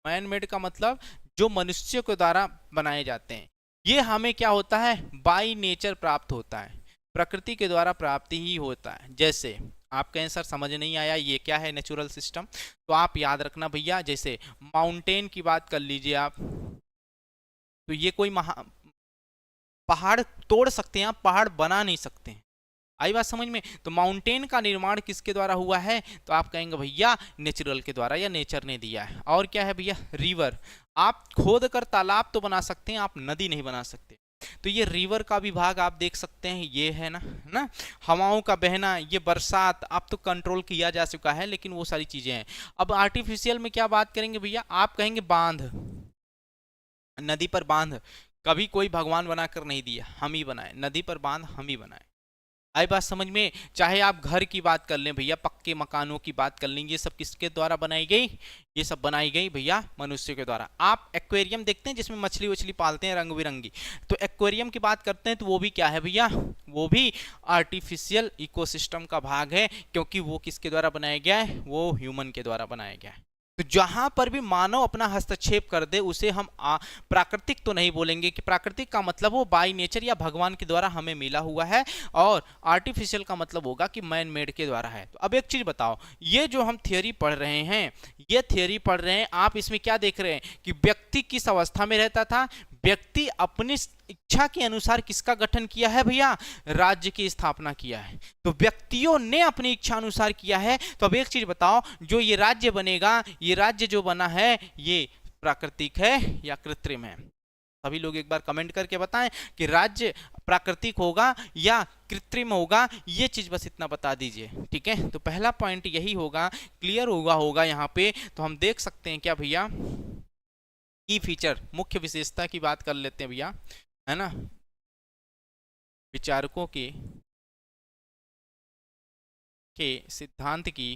मैन मेड का मतलब जो मनुष्य के द्वारा बनाए जाते हैं। ये हमें क्या होता है? बाय नेचर प्राप्त होता है, प्रकृति के द्वारा प्राप्ति ही होता है। जैसे आप कहें सर समझ नहीं आया, ये क्या है नेचुरल सिस्टम? तो आप याद रखना भैया, जैसे माउंटेन की बात कर लीजिए आप, तो ये कोई पहाड़ तोड़ सकते हैं आप, पहाड़ बना नहीं सकते हैं। आई बात समझ में? तो माउंटेन का निर्माण किसके द्वारा हुआ है? तो आप कहेंगे भैया नेचुरल के द्वारा, या नेचर ने दिया है। और क्या है भैया? रिवर। आप खोद कर तालाब तो बना सकते हैं, आप नदी नहीं बना सकते। तो ये रिवर का विभाग आप देख सकते हैं, ये है ना। हवाओं का बहना, ये बरसात अब तो कंट्रोल किया जा चुका है, लेकिन वो सारी चीजें हैं। अब आर्टिफिशियल में क्या बात करेंगे भैया? आप कहेंगे बांध, नदी पर बांध कभी कोई भगवान बनाकर नहीं दिया, हम ही बनाए। नदी पर बांध हम ही बनाए। आई बात समझ में? चाहे आप घर की बात कर लें भैया, पक्के मकानों की बात कर लें, ये सब किसके द्वारा बनाई गई? ये सब बनाई गई भैया मनुष्य के द्वारा। आप एक्वेरियम देखते हैं जिसमें मछली वछली पालते हैं रंग बिरंगी, तो एक्वेरियम की बात करते हैं तो वो भी क्या है भैया? वो भी आर्टिफिशियल इकोसिस्टम का भाग है, क्योंकि वो किसके द्वारा बनाया गया है? वो ह्यूमन के द्वारा बनाया गया है। तो जहां पर भी मानव अपना हस्तक्षेप कर दे उसे हम प्राकृतिक तो नहीं बोलेंगे, कि प्राकृतिक का मतलब वो बाय नेचर या भगवान के द्वारा हमें मिला हुआ है, और आर्टिफिशियल का मतलब होगा कि मैन मेड के द्वारा है। तो अब एक चीज बताओ, ये जो हम थियोरी पढ़ रहे हैं, ये थियोरी पढ़ रहे हैं, आप इसमें क्या देख रहे हैं कि व्यक्ति किस अवस्था में रहता था? व्यक्ति अपनी इच्छा के अनुसार किसका गठन किया है भैया? राज्य की स्थापना किया है। तो व्यक्तियों ने अपनी इच्छा अनुसार किया है। तो अब एक चीज बताओ, जो ये राज्य बनेगा, ये राज्य जो बना है, ये प्राकृतिक है या कृत्रिम है? सभी लोग एक बार कमेंट करके बताएं कि राज्य प्राकृतिक होगा या कृत्रिम होगा। ये चीज बस इतना बता दीजिए, ठीक है? तो पहला पॉइंट यही होगा, क्लियर होगा यहाँ पे। तो हम देख सकते हैं क्या भैया, की फीचर, मुख्य विशेषता की बात कर लेते हैं भैया, है ना। विचारकों के सिद्धांत की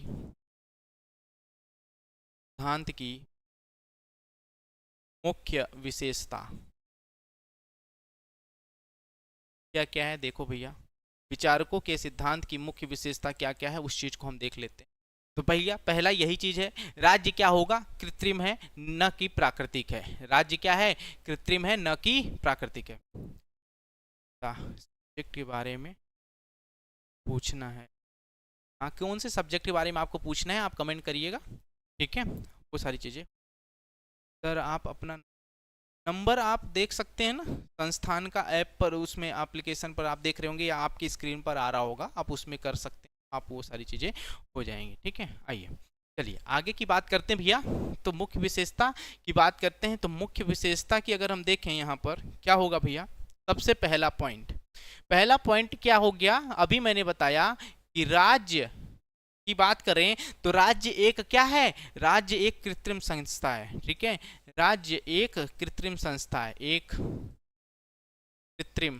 मुख्य विशेषता क्या क्या है? देखो भैया, विचारकों के सिद्धांत की मुख्य विशेषता क्या क्या है, उस चीज को हम देख लेते हैं। तो भैया पहला यही चीज है, राज्य क्या होगा? कृत्रिम है, न कि प्राकृतिक है। राज्य क्या है? कृत्रिम है, न कि प्राकृतिक है। सब्जेक्ट के बारे में पूछना है, हाँ, कौन से सब्जेक्ट के बारे में आपको पूछना है आप कमेंट करिएगा, ठीक है? वो सारी चीजें सर आप अपना नंबर आप देख सकते हैं ना, संस्थान का ऐप पर, उसमें एप्लीकेशन पर आप देख रहे होंगे, या आपकी स्क्रीन पर आ रहा होगा, आप उसमें कर सकते हैं, आप वो सारी चीजें हो जाएंगी, ठीक है? आइए चलिए आगे की बात करते हैं भैया। तो मुख्य विशेषता की बात करते हैं। तो मुख्य विशेषता की अगर हम देखें यहाँ पर क्या होगा भैया, सबसे पहला पॉइंट क्या हो गया? अभी मैंने बताया कि राज्य की बात करें तो राज्य एक क्या है, राज्य एक कृत्रिम संस्था है, ठीक है। राज्य एक कृत्रिम संस्था है, एक कृत्रिम,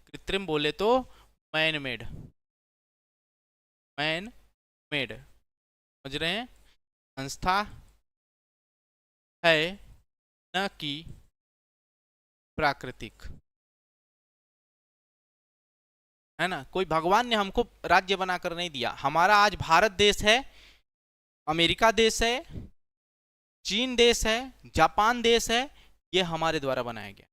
कृत्रिम बोले तो मैन मेड, मैन मेड, समझ रहे हैं, संस्था है, न कि प्राकृतिक, है ना। कोई भगवान ने हमको राज्य बनाकर नहीं दिया। हमारा आज भारत देश है, अमेरिका देश है, चीन देश है, जापान देश है, ये हमारे द्वारा बनाया गया।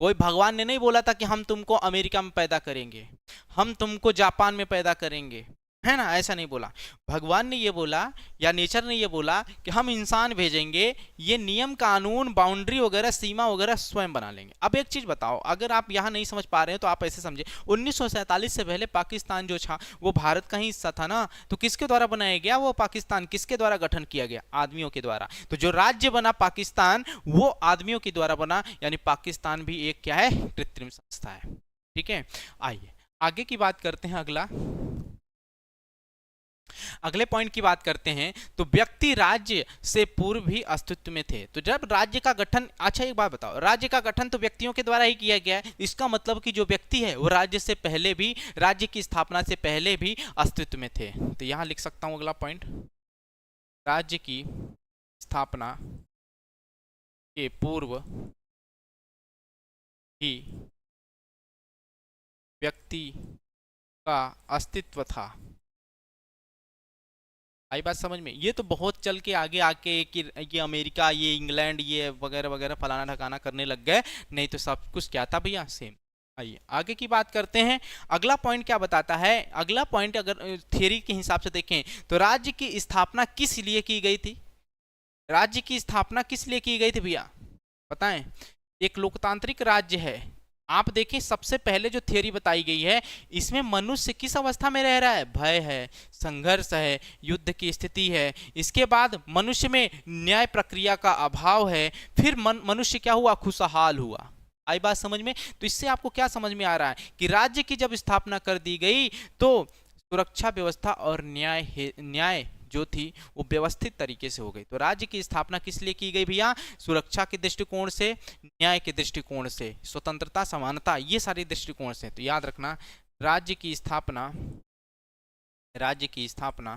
कोई भगवान ने नहीं बोला था कि हम तुमको अमेरिका में पैदा करेंगे, हम तुमको जापान में पैदा करेंगे, है ना, ऐसा नहीं बोला। भगवान ने ये बोला या नेचर ने ये बोला कि हम इंसान भेजेंगे, ये नियम कानून बाउंड्री वगैरह सीमा वगैरह स्वयं बना लेंगे। अब एक चीज बताओ, अगर आप यहाँ नहीं समझ पा रहे हैं तो आप ऐसे समझे, 1947 से पहले पाकिस्तान जो था वो भारत का ही हिस्सा था ना, तो किसके द्वारा बनाया गया वो पाकिस्तान, किसके द्वारा गठन किया गया, आदमियों के द्वारा। तो जो राज्य बना पाकिस्तान वो आदमियों के द्वारा बना, यानी पाकिस्तान भी एक क्या है, कृत्रिम संस्था है, ठीक है। आइए आगे की बात करते हैं, अगले पॉइंट की बात करते हैं। तो व्यक्ति राज्य से पूर्व भी अस्तित्व में थे। तो जब राज्य का गठन, अच्छा एक बात बताओ, राज्य का गठन तो व्यक्तियों के द्वारा ही किया गया है, इसका मतलब कि जो व्यक्ति है वो राज्य से पहले भी, राज्य की स्थापना से पहले भी अस्तित्व में थे। तो यहां लिख सकता हूं अगला पॉइंट, राज्य की स्थापना के पूर्व ही व्यक्ति का अस्तित्व था। आई बात समझ में। ये तो बहुत चल के आगे आके कि ये अमेरिका, ये इंग्लैंड, ये वगैरह वगैरह फलाना ढकाना करने लग गए, नहीं तो सब कुछ क्या था भैया, सेम। आइए आगे की बात करते हैं। अगला पॉइंट क्या बताता है, अगला पॉइंट अगर थियरी के हिसाब से देखें तो राज्य की स्थापना किस लिए की गई थी, राज्य की स्थापना किस लिए की गई थी भैया बताएं। एक लोकतांत्रिक राज्य है, आप देखें सबसे पहले जो थियरी बताई गई है इसमें मनुष्य किस अवस्था में रह रहा है, भय है, संघर्ष है, युद्ध की स्थिति है, इसके बाद मनुष्य में न्याय प्रक्रिया का अभाव है, फिर मनुष्य क्या हुआ, खुशहाल हुआ। आई बात समझ में। तो इससे आपको क्या समझ में आ रहा है कि राज्य की जब स्थापना कर दी गई तो सुरक्षा व्यवस्था और न्याय जो थी वो व्यवस्थित तरीके से हो गई। तो राज्य की स्थापना किस लिए की गई भैया, सुरक्षा के दृष्टिकोण से, न्याय के दृष्टिकोण से, स्वतंत्रता समानता, ये सारे दृष्टिकोण से। तो याद रखना, राज्य की स्थापना, राज्य की स्थापना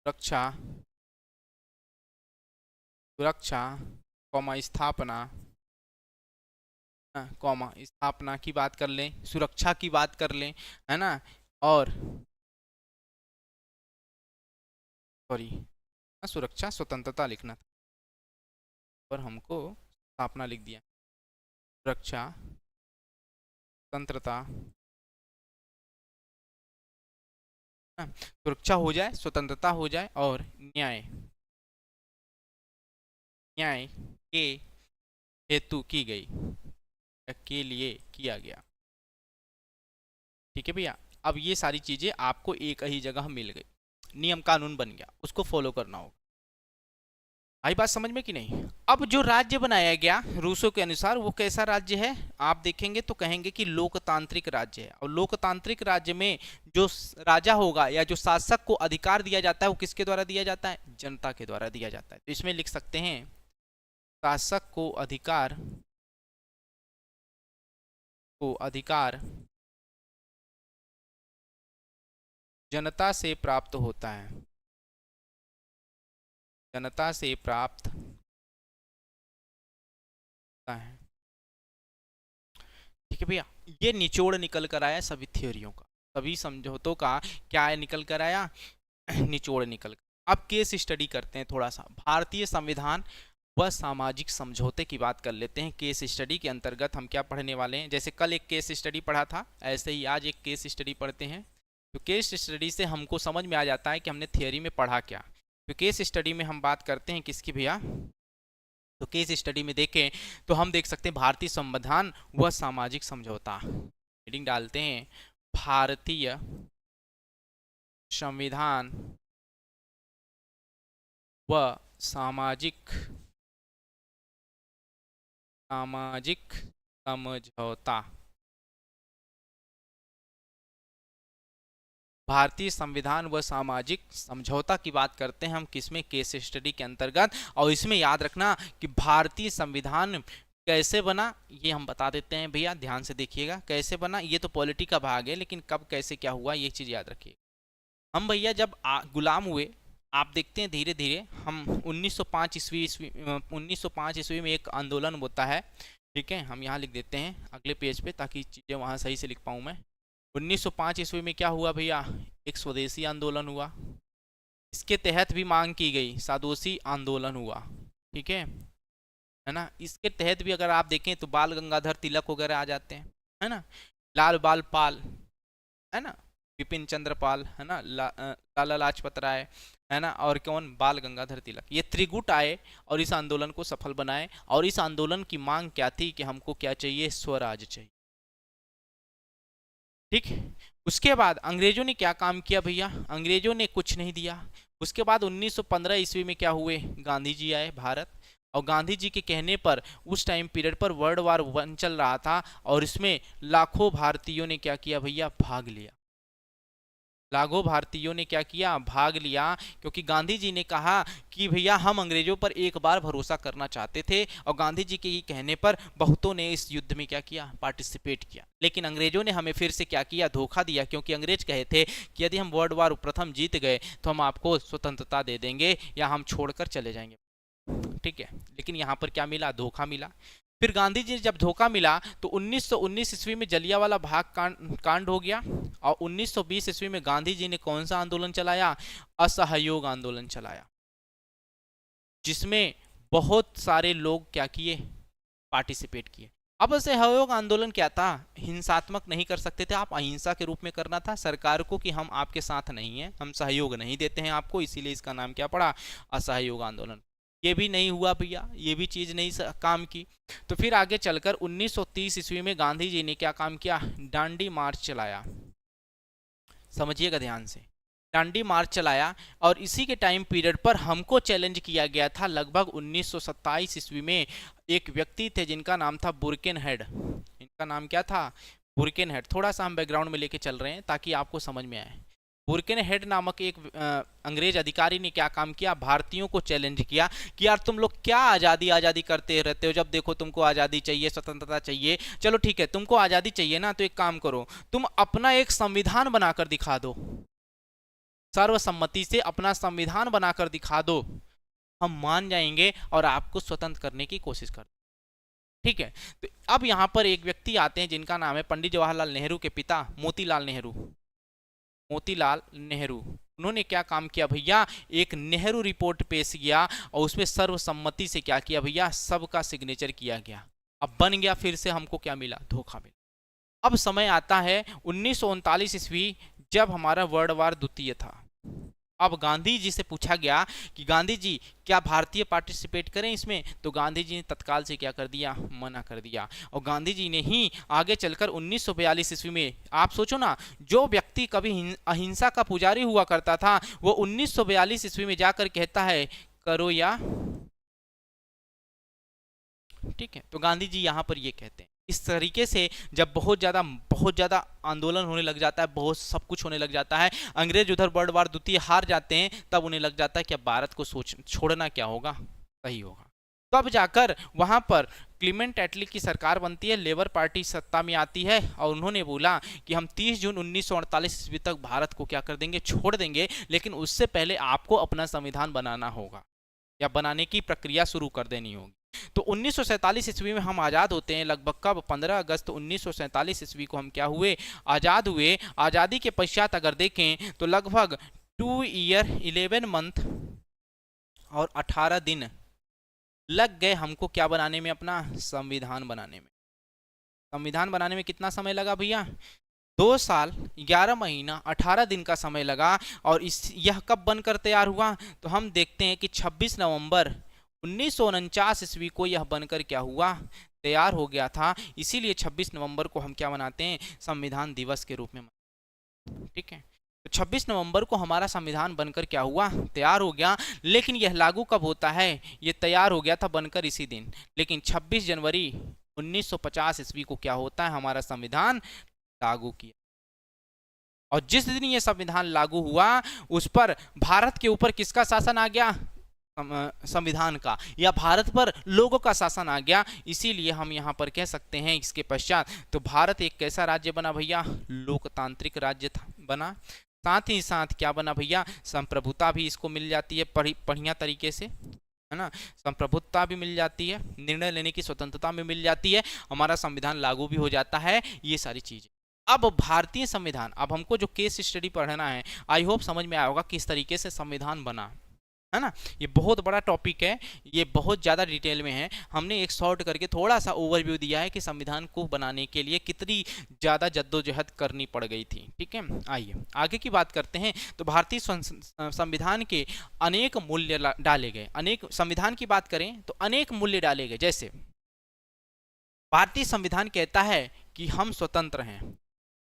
सुरक्षा, सुरक्षा कौमा स्थापना, कौमा स्थापना की बात कर लें, सुरक्षा की बात कर लें, है ना, और सॉरी सुरक्षा स्वतंत्रता लिखना था और हमको स्थापना लिख दिया। सुरक्षा, स्वतंत्रता, सुरक्षा हो जाए, स्वतंत्रता हो जाए और न्याय, न्याय के हेतु की गई, के लिए किया गया, ठीक है भैया। अब ये सारी चीजें आपको एक ही जगह मिल गई, नियम कानून बन गया, उसको फॉलो करना होगा। आई बात समझ में कि नहीं। अब जो राज्य बनाया गया रूसों के अनुसार वो कैसा राज्य है, आप देखेंगे तो कहेंगे कि लोकतांत्रिक राज्य है। और लोकतांत्रिक राज्य में जो राजा होगा या जो शासक को अधिकार दिया जाता है वो किसके द्वारा दिया जाता है, जनता के द्वारा दिया जाता है। तो इसमें लिख सकते हैं शासक को अधिकार, जनता से प्राप्त होता है, जनता से प्राप्त होता है, ठीक है भैया। ये निचोड़ निकल कर आया सभी थ्योरियों का, सभी समझौतों का क्या है निकल कर आया, निचोड़ निकल कर। अब केस स्टडी करते हैं थोड़ा सा, भारतीय संविधान व सामाजिक समझौते की बात कर लेते हैं। केस स्टडी के अंतर्गत हम क्या पढ़ने वाले हैं, जैसे कल एक केस स्टडी पढ़ा था ऐसे ही आज एक केस स्टडी पढ़ते हैं। तो केस स्टडी से हमको समझ में आ जाता है कि हमने थियोरी में पढ़ा क्या। तो केस स्टडी में हम बात करते हैं किसकी भैया, तो केस स्टडी में देखें तो हम देख सकते हैं भारतीय संविधान व सामाजिक समझौता, हेडिंग डालते हैं भारतीय संविधान व सामाजिक सामाजिक समझौता, भारतीय संविधान व सामाजिक समझौता की बात करते हैं हम किसमें, केस स्टडी के अंतर्गत। और इसमें याद रखना कि भारतीय संविधान कैसे बना ये हम बता देते हैं भैया, ध्यान से देखिएगा। कैसे बना ये तो पॉलिटी का भाग है, लेकिन कब कैसे क्या हुआ ये चीज़ याद रखिए। हम भैया जब गुलाम हुए, आप देखते हैं धीरे धीरे हम 1905 ईस्वी में एक आंदोलन होता है, ठीक है। हम यहाँ लिख देते हैं अगले पेज पे ताकि चीज़ें वहाँ सही से लिख पाऊँ मैं। 1905 ईस्वी में क्या हुआ भैया, एक स्वदेशी आंदोलन हुआ। इसके तहत भी मांग की गई, सादोशी आंदोलन हुआ, ठीक है ना। इसके तहत भी अगर आप देखें तो बाल गंगाधर तिलक वगैरह आ जाते हैं, है ना। लाल बाल पाल, है ना, विपिन चंद्र पाल, है ना, लाला लाजपत राय, है ना, और कौन, बाल गंगाधर तिलक। ये त्रिगुट आए और इस आंदोलन को सफल बनाए। और इस आंदोलन की मांग क्या थी कि हमको क्या चाहिए, स्वराज चाहिए, ठीक। उसके बाद अंग्रेजों ने क्या काम किया भैया, अंग्रेजों ने कुछ नहीं दिया। उसके बाद 1915 ईस्वी में क्या हुए, गांधी जी आए भारत। और गांधी जी के कहने पर उस टाइम पीरियड पर वर्ल्ड वार 1 चल रहा था और इसमें लाखों भारतीयों ने क्या किया भैया, भाग लिया। लाखों भारतीयों ने क्या किया, भाग लिया, क्योंकि गांधी जी ने कहा कि भैया हम अंग्रेजों पर एक बार भरोसा करना चाहते थे। और गांधी जी के ही कहने पर बहुतों ने इस युद्ध में क्या किया, पार्टिसिपेट किया। लेकिन अंग्रेजों ने हमें फिर से क्या किया, धोखा दिया, क्योंकि अंग्रेज कहे थे कि यदि हम वर्ल्ड वार प्रथम जीत गए तो हम आपको स्वतंत्रता दे देंगे या हम छोड़कर चले जाएंगे, ठीक है। लेकिन यहाँ पर क्या मिला, धोखा मिला। फिर गांधी जी जब धोखा मिला तो 1919 ईस्वी में जलियांवाला बाग कांड हो गया। और 1920 ईस्वी में गांधी जी ने कौन सा आंदोलन चलाया, असहयोग आंदोलन चलाया, जिसमें बहुत सारे लोग क्या किए, पार्टिसिपेट किए। अब असहयोग आंदोलन क्या था, हिंसात्मक नहीं कर सकते थे आप, अहिंसा के रूप में करना था सरकार को कि हम आपके साथ नहीं हैं, हम सहयोग नहीं देते हैं आपको, इसीलिए इसका नाम क्या पड़ा, असहयोग आंदोलन। ये भी नहीं हुआ भैया, ये भी चीज़ नहीं काम की। तो फिर आगे चलकर 1930 ईस्वी में गांधी जी ने क्या काम किया, डांडी मार्च चलाया। समझिएगा ध्यान से, डांडी मार्च चलाया। और इसी के टाइम पीरियड पर हमको चैलेंज किया गया था। लगभग 1927 ईस्वी में एक व्यक्ति थे जिनका नाम था बुरकेनहेड। इनका नाम क्या था, बुरकेनहेड। थोड़ा सा हम बैकग्राउंड में लेके चल रहे हैं ताकि आपको समझ में आए। बुरकेनहेड नामक एक अंग्रेज अधिकारी ने क्या काम किया, भारतीयों को चैलेंज किया कि यार तुम लोग क्या आज़ादी आज़ादी करते रहते हो, जब देखो तुमको आज़ादी चाहिए, स्वतंत्रता चाहिए। चलो ठीक है, तुमको आज़ादी चाहिए ना, तो एक काम करो, तुम अपना एक संविधान बनाकर दिखा दो, सर्वसम्मति से अपना संविधान बनाकर दिखा दो, हम मान जाएंगे और आपको स्वतंत्र करने की कोशिश कर, ठीक है। तो अब यहाँ पर एक व्यक्ति आते हैं जिनका नाम है पंडित जवाहरलाल नेहरू के पिता मोतीलाल नेहरू। मोतीलाल नेहरू, उन्होंने क्या काम किया भैया, एक नेहरू रिपोर्ट पेश किया और उसमें सर्वसम्मति से क्या किया भैया, सबका सिग्नेचर किया गया। अब बन गया, फिर से हमको क्या मिला, धोखा मिला। अब समय आता है 1939 ईस्वी, जब हमारा वर्ल्ड वार द्वितीय था। अब गांधी जी से पूछा गया कि गांधी जी क्या भारतीय पार्टिसिपेट करें इसमें, तो गांधी जी ने तत्काल से क्या कर दिया, मना कर दिया। और गांधी जी ने ही आगे चलकर 1942 ईस्वी में, आप सोचो ना, जो व्यक्ति कभी अहिंसा का पुजारी हुआ करता था वो 1942 ईस्वी में जाकर कहता है करो या, ठीक है। तो गांधी जी यहाँ पर ये कहते हैं। इस तरीके से जब बहुत ज़्यादा आंदोलन होने लग जाता है, बहुत सब कुछ होने लग जाता है, अंग्रेज उधर वर्ल्ड वार द्वितीय हार जाते हैं, तब उन्हें लग जाता है कि अब भारत को छोड़ना क्या होगा, सही होगा। तो अब जाकर वहाँ पर क्लीमेंट एटली की सरकार बनती है, लेबर पार्टी सत्ता में आती है और उन्होंने बोला कि हम 30 जून 1948 ईस्वी तक भारत को क्या कर देंगे, छोड़ देंगे, लेकिन उससे पहले आपको अपना संविधान बनाना होगा या बनाने की प्रक्रिया शुरू कर देनी होगी। तो 1947 ईस्वी में हम आज़ाद होते हैं। लगभग कब, 15 अगस्त 1947 ईस्वी को हम क्या हुए, आज़ाद हुए। आज़ादी के पश्चात अगर देखें तो लगभग 2 ईयर 11 मंथ और 18 दिन लग गए हमको क्या बनाने में, अपना संविधान बनाने में। संविधान बनाने में कितना समय लगा भैया, 2 साल 11 महीना 18 दिन का समय लगा। और यह कब बनकर तैयार हुआ, तो हम देखते हैं कि 26 नवंबर 1949 ईस्वी को यह बनकर क्या हुआ, तैयार हो गया था। इसीलिए 26 नवंबर को हम क्या मनाते हैं, संविधान दिवस के रूप में, ठीक है। तो 26 नवंबर को हमारा संविधान बनकर क्या हुआ, तैयार हो गया। लेकिन यह लागू कब होता है, ये तैयार हो गया था बनकर इसी दिन, लेकिन 26 जनवरी 1950 ईस्वी को क्या होता है, हमारा संविधान लागू किया। और जिस दिन ये संविधान लागू हुआ उस पर भारत के ऊपर किसका शासन आ गया? संविधान का, या भारत पर लोगों का शासन आ गया। इसीलिए हम यहाँ पर कह सकते हैं इसके पश्चात तो भारत एक कैसा राज्य बना भैया? लोकतांत्रिक राज्य बना। साथ ही साथ क्या बना भैया? संप्रभुता भी इसको मिल जाती है बढ़िया तरीके से, है ना। संप्रभुता भी मिल जाती है, निर्णय लेने की स्वतंत्रता में मिल जाती है, हमारा संविधान लागू भी हो जाता है, ये सारी चीजें। अब भारतीय संविधान, अब हमको जो केस स्टडी पढ़ना है, आई होप समझ में आया होगा किस तरीके से संविधान बना, है ना। ये बहुत बड़ा टॉपिक है, ये बहुत ज़्यादा डिटेल में है। हमने एक शॉर्ट करके थोड़ा सा ओवरव्यू दिया है कि संविधान को बनाने के लिए कितनी ज़्यादा जद्दोजहद करनी पड़ गई थी। ठीक है, आइए आगे की बात करते हैं। तो भारतीय संविधान के अनेक मूल्य डाले गए, अनेक संविधान की बात करें तो अनेक मूल्य डाले गए। जैसे भारतीय संविधान कहता है कि हम स्वतंत्र हैं,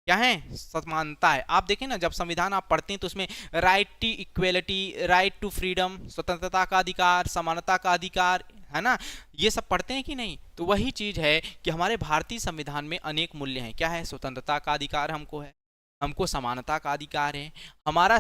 क्या है? समानता है। आप देखें ना, जब संविधान आप पढ़ते हैं तो उसमें right to equality, right to freedom, स्वतंत्रता का अधिकार, समानता का अधिकार, है ना, ये सब पढ़ते हैं कि नहीं? तो वही चीज है कि हमारे भारतीय संविधान में अनेक मूल्य हैं। क्या है? स्वतंत्रता का अधिकार हमको है, हमको समानता का अधिकार है, हमारा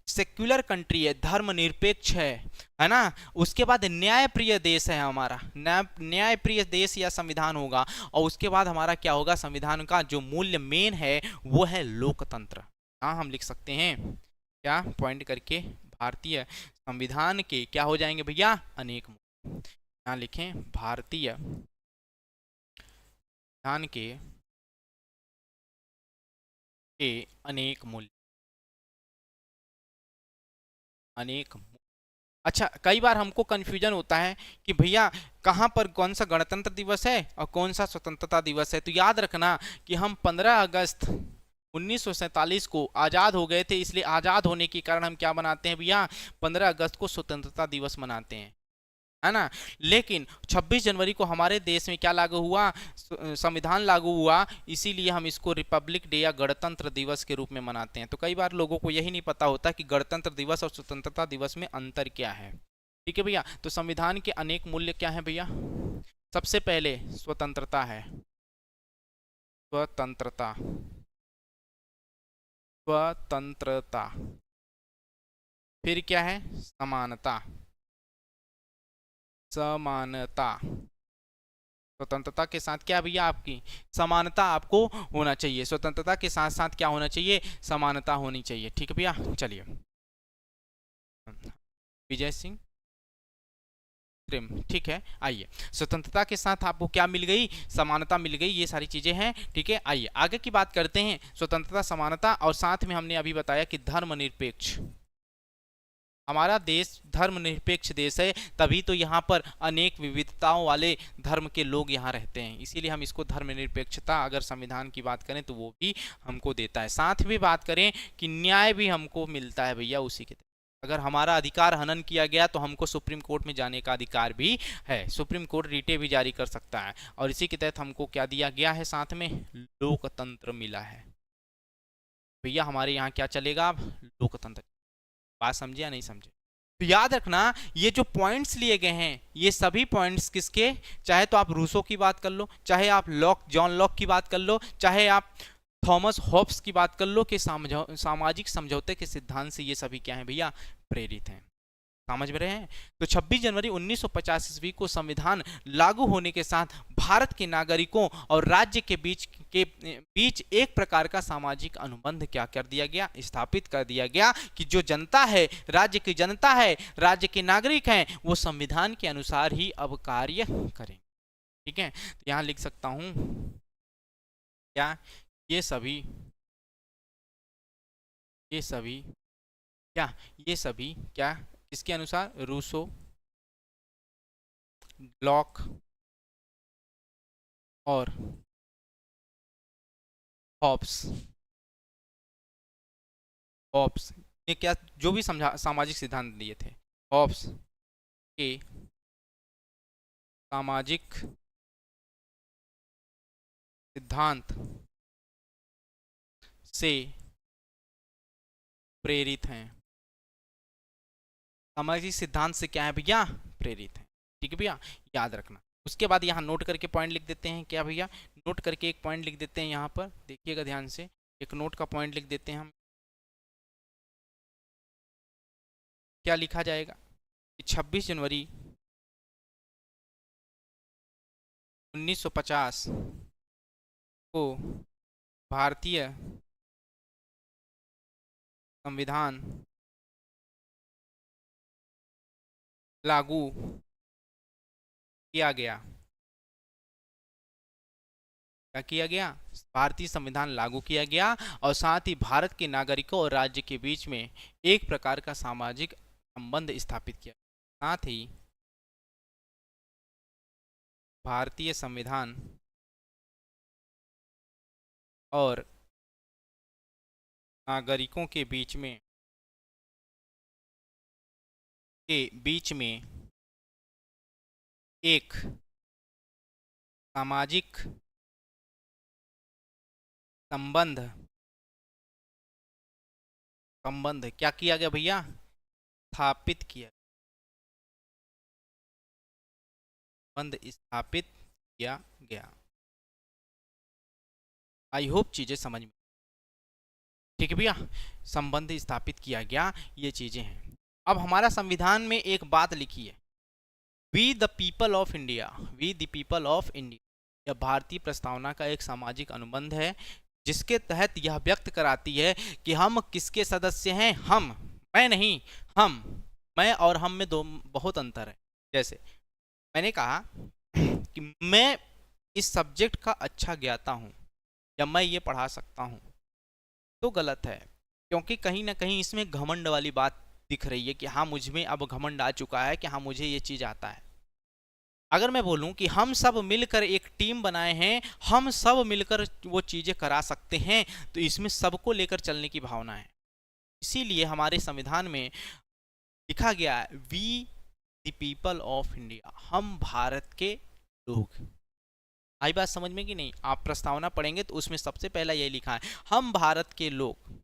सेक्युलर कंट्री है, धर्मनिरपेक्ष है ना। उसके बाद न्यायप्रिय देश है हमारा, न्यायप्रिय देश या संविधान होगा। और उसके बाद हमारा क्या होगा? संविधान का जो मूल्य मेन है वो है लोकतंत्र। हाँ, हम लिख सकते हैं क्या पॉइंट करके, भारतीय संविधान के क्या हो जाएंगे भैया? अनेक मूल्य। यहाँ लिखें भारतीय संविधान के अनेक मूल्य, अनेक। अच्छा, कई बार हमको कंफ्यूजन होता है कि भैया कहाँ पर कौन सा गणतंत्र दिवस है और कौन सा स्वतंत्रता दिवस है। तो याद रखना कि हम 15 अगस्त 1947 को आज़ाद हो गए थे, इसलिए आज़ाद होने के कारण हम क्या मनाते हैं भैया? 15 अगस्त को स्वतंत्रता दिवस मनाते हैं, है ना। लेकिन 26 जनवरी को हमारे देश में क्या लागू हुआ? संविधान लागू हुआ, इसीलिए हम इसको रिपब्लिक डे या गणतंत्र दिवस के रूप में मनाते हैं। तो कई बार लोगों को यही नहीं पता होता कि गणतंत्र दिवस और स्वतंत्रता दिवस में अंतर क्या है। ठीक है भैया, तो संविधान के अनेक मूल्य क्या है भैया? सबसे पहले स्वतंत्रता है, स्वतंत्रता, स्वतंत्रता। फिर क्या है? समानता, समानता। स्वतंत्रता के साथ क्या भैया? आपकी समानता आपको होना चाहिए, स्वतंत्रता के साथ साथ क्या होना चाहिए? समानता होनी चाहिए। ठीक है भैया, चलिए। विजय सिंह, ठीक है, आइए। स्वतंत्रता के साथ आपको क्या मिल गई? समानता मिल गई, ये सारी चीजें हैं। ठीक है, आइए आगे की बात करते हैं। स्वतंत्रता, समानता और साथ में हमने अभी बताया कि धर्मनिरपेक्ष। हमारा देश धर्मनिरपेक्ष देश है, तभी तो यहाँ पर अनेक विविधताओं वाले धर्म के लोग यहाँ रहते हैं, इसीलिए हम इसको धर्मनिरपेक्षता अगर संविधान की बात करें तो वो भी हमको देता है। साथ भी बात करें कि न्याय भी हमको मिलता है भैया उसी के तहत। अगर हमारा अधिकार हनन किया गया तो हमको सुप्रीम कोर्ट में जाने का अधिकार भी है, सुप्रीम कोर्ट रिटे भी जारी कर सकता है। और इसी के तहत हमको क्या दिया गया है? साथ में लोकतंत्र मिला है भैया। हमारे यहाँ क्या चलेगा अब? लोकतंत्र। बात समझे या नहीं समझे? तो याद रखना, ये जो पॉइंट्स लिए गए हैं ये सभी पॉइंट्स किसके? चाहे तो आप रूसो की बात कर लो, चाहे आप जॉन लॉक की बात कर लो, चाहे आप थॉमस हॉब्स की बात कर लो, कि सामाजिक समझौते के सिद्धांत से ये सभी क्या है भैया? प्रेरित हैं। समझ में रहे हैं? तो 26 जनवरी 1950 ईस्वी को संविधान लागू होने के साथ भारत के नागरिकों और राज्य के बीच एक प्रकार का सामाजिक अनुबंध क्या कर दिया गया? स्थापित कर दिया गया कि जो जनता है, राज्य की जनता है, राज्य के नागरिक हैं, वो संविधान के अनुसार ही अब कार्य करें। ठीक है, तो यहां लिख सकता हूं क्या? ये सभी क्या इसके अनुसार? रूसो, लॉक और हॉब्स ने क्या जो भी सामाजिक सिद्धांत दिए थे, हॉब्स के सामाजिक सिद्धांत से प्रेरित हैं। सामाजिक सिद्धांत से क्या है भैया? प्रेरित है। ठीक है भैया, याद रखना। उसके बाद यहाँ नोट करके पॉइंट लिख देते हैं। क्या भैया? नोट करके एक पॉइंट लिख देते हैं यहाँ पर, देखिएगा ध्यान से। एक नोट का पॉइंट लिख देते हैं हम क्या लिखा जाएगा कि 26 जनवरी 1950 को भारतीय संविधान लागू किया गया। क्या किया गया? भारतीय संविधान लागू किया गया और साथ ही भारत के नागरिकों और राज्य के बीच में एक प्रकार का सामाजिक संबंध स्थापित किया। साथ ही भारतीय संविधान और नागरिकों के बीच में एक सामाजिक संबंध संबंध क्या किया गया भैया? स्थापित किया। संबंध स्थापित किया गया। आई होप चीजें समझ में। ठीक है भैया, संबंध स्थापित किया गया, ये चीजें हैं। अब हमारा संविधान में एक बात लिखी है, we the people of India, we the people of India. यह भारतीय प्रस्तावना का एक सामाजिक अनुबंध है जिसके तहत यह व्यक्त कराती है कि हम किसके सदस्य हैं। हम, मैं नहीं, हम। मैं और हम में दो बहुत अंतर है। जैसे मैंने कहा कि मैं इस सब्जेक्ट का अच्छा ज्ञाता हूँ या मैं ये पढ़ा सकता हूँ, तो गलत है, क्योंकि कहीं ना कहीं इसमें घमंड वाली बात दिख रही है कि हाँ मुझ में अब घमंड आ चुका है कि हाँ मुझे ये चीज़ आता है। अगर मैं बोलूं कि हम सब मिलकर एक टीम बनाए हैं, हम सब मिलकर वो चीज़ें करा सकते हैं, तो इसमें सबको लेकर चलने की भावना है। इसीलिए हमारे संविधान में लिखा गया है we the people of India, हम भारत के लोग। आई बात समझ में कि नहीं? आप प्रस्तावना पढ़ेंगे तो उसमें सबसे पहला यही लिखा है, हम भारत के लोग।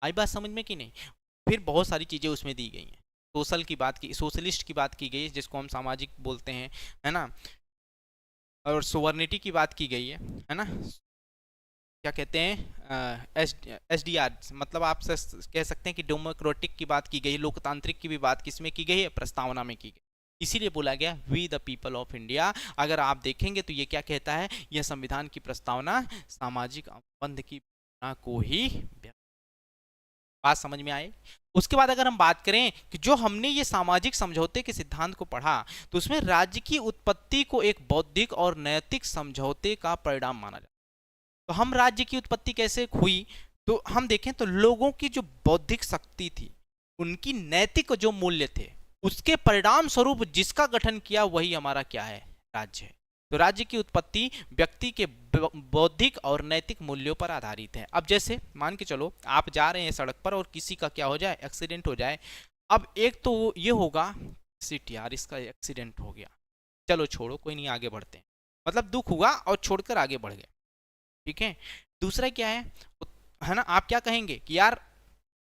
आई बात समझ में कि नहीं? फिर बहुत सारी चीज़ें उसमें दी गई हैं। सोशल की बात की, सोशलिस्ट की बात की गई है जिसको हम सामाजिक बोलते हैं, है ना। और सोवर्निटी की बात की गई है ना। क्या कहते हैं, एस डी आर, मतलब आप कह सकते हैं कि डेमोक्रेटिक की बात की गई, लोकतांत्रिक की भी बात किसमें की गई है? प्रस्तावना में की गई। इसीलिए बोला गया we the people of India. अगर आप देखेंगे तो ये क्या कहता है, यह संविधान की प्रस्तावना सामाजिक अनुबंध की भावना को ही, बात समझ में आए। उसके बाद अगर हम बात करें कि जो हमने ये सामाजिक समझौते के सिद्धांत को पढ़ा, तो उसमें राज्य की उत्पत्ति को एक बौद्धिक और नैतिक समझौते का परिणाम माना जाता है। तो हम राज्य की उत्पत्ति कैसे हुई, तो हम देखें तो लोगों की जो बौद्धिक शक्ति थी, उनकी नैतिक जो मूल्य थे, उसके परिणाम स्वरूप जिसका गठन किया वही हमारा क्या है? राज्य है। तो राज्य की उत्पत्ति व्यक्ति के बौद्धिक और नैतिक मूल्यों पर आधारित है। अब जैसे मान के चलो आप जा रहे हैं सड़क पर और किसी का क्या हो जाए? एक्सीडेंट हो जाए। अब एक तो ये होगा, सिट यार इसका एक्सीडेंट हो गया, चलो छोड़ो कोई नहीं आगे बढ़ते हैं, मतलब दुख हुआ और छोड़कर आगे बढ़ गए। ठीक है। दूसरा क्या है ना, आप क्या कहेंगे कि यार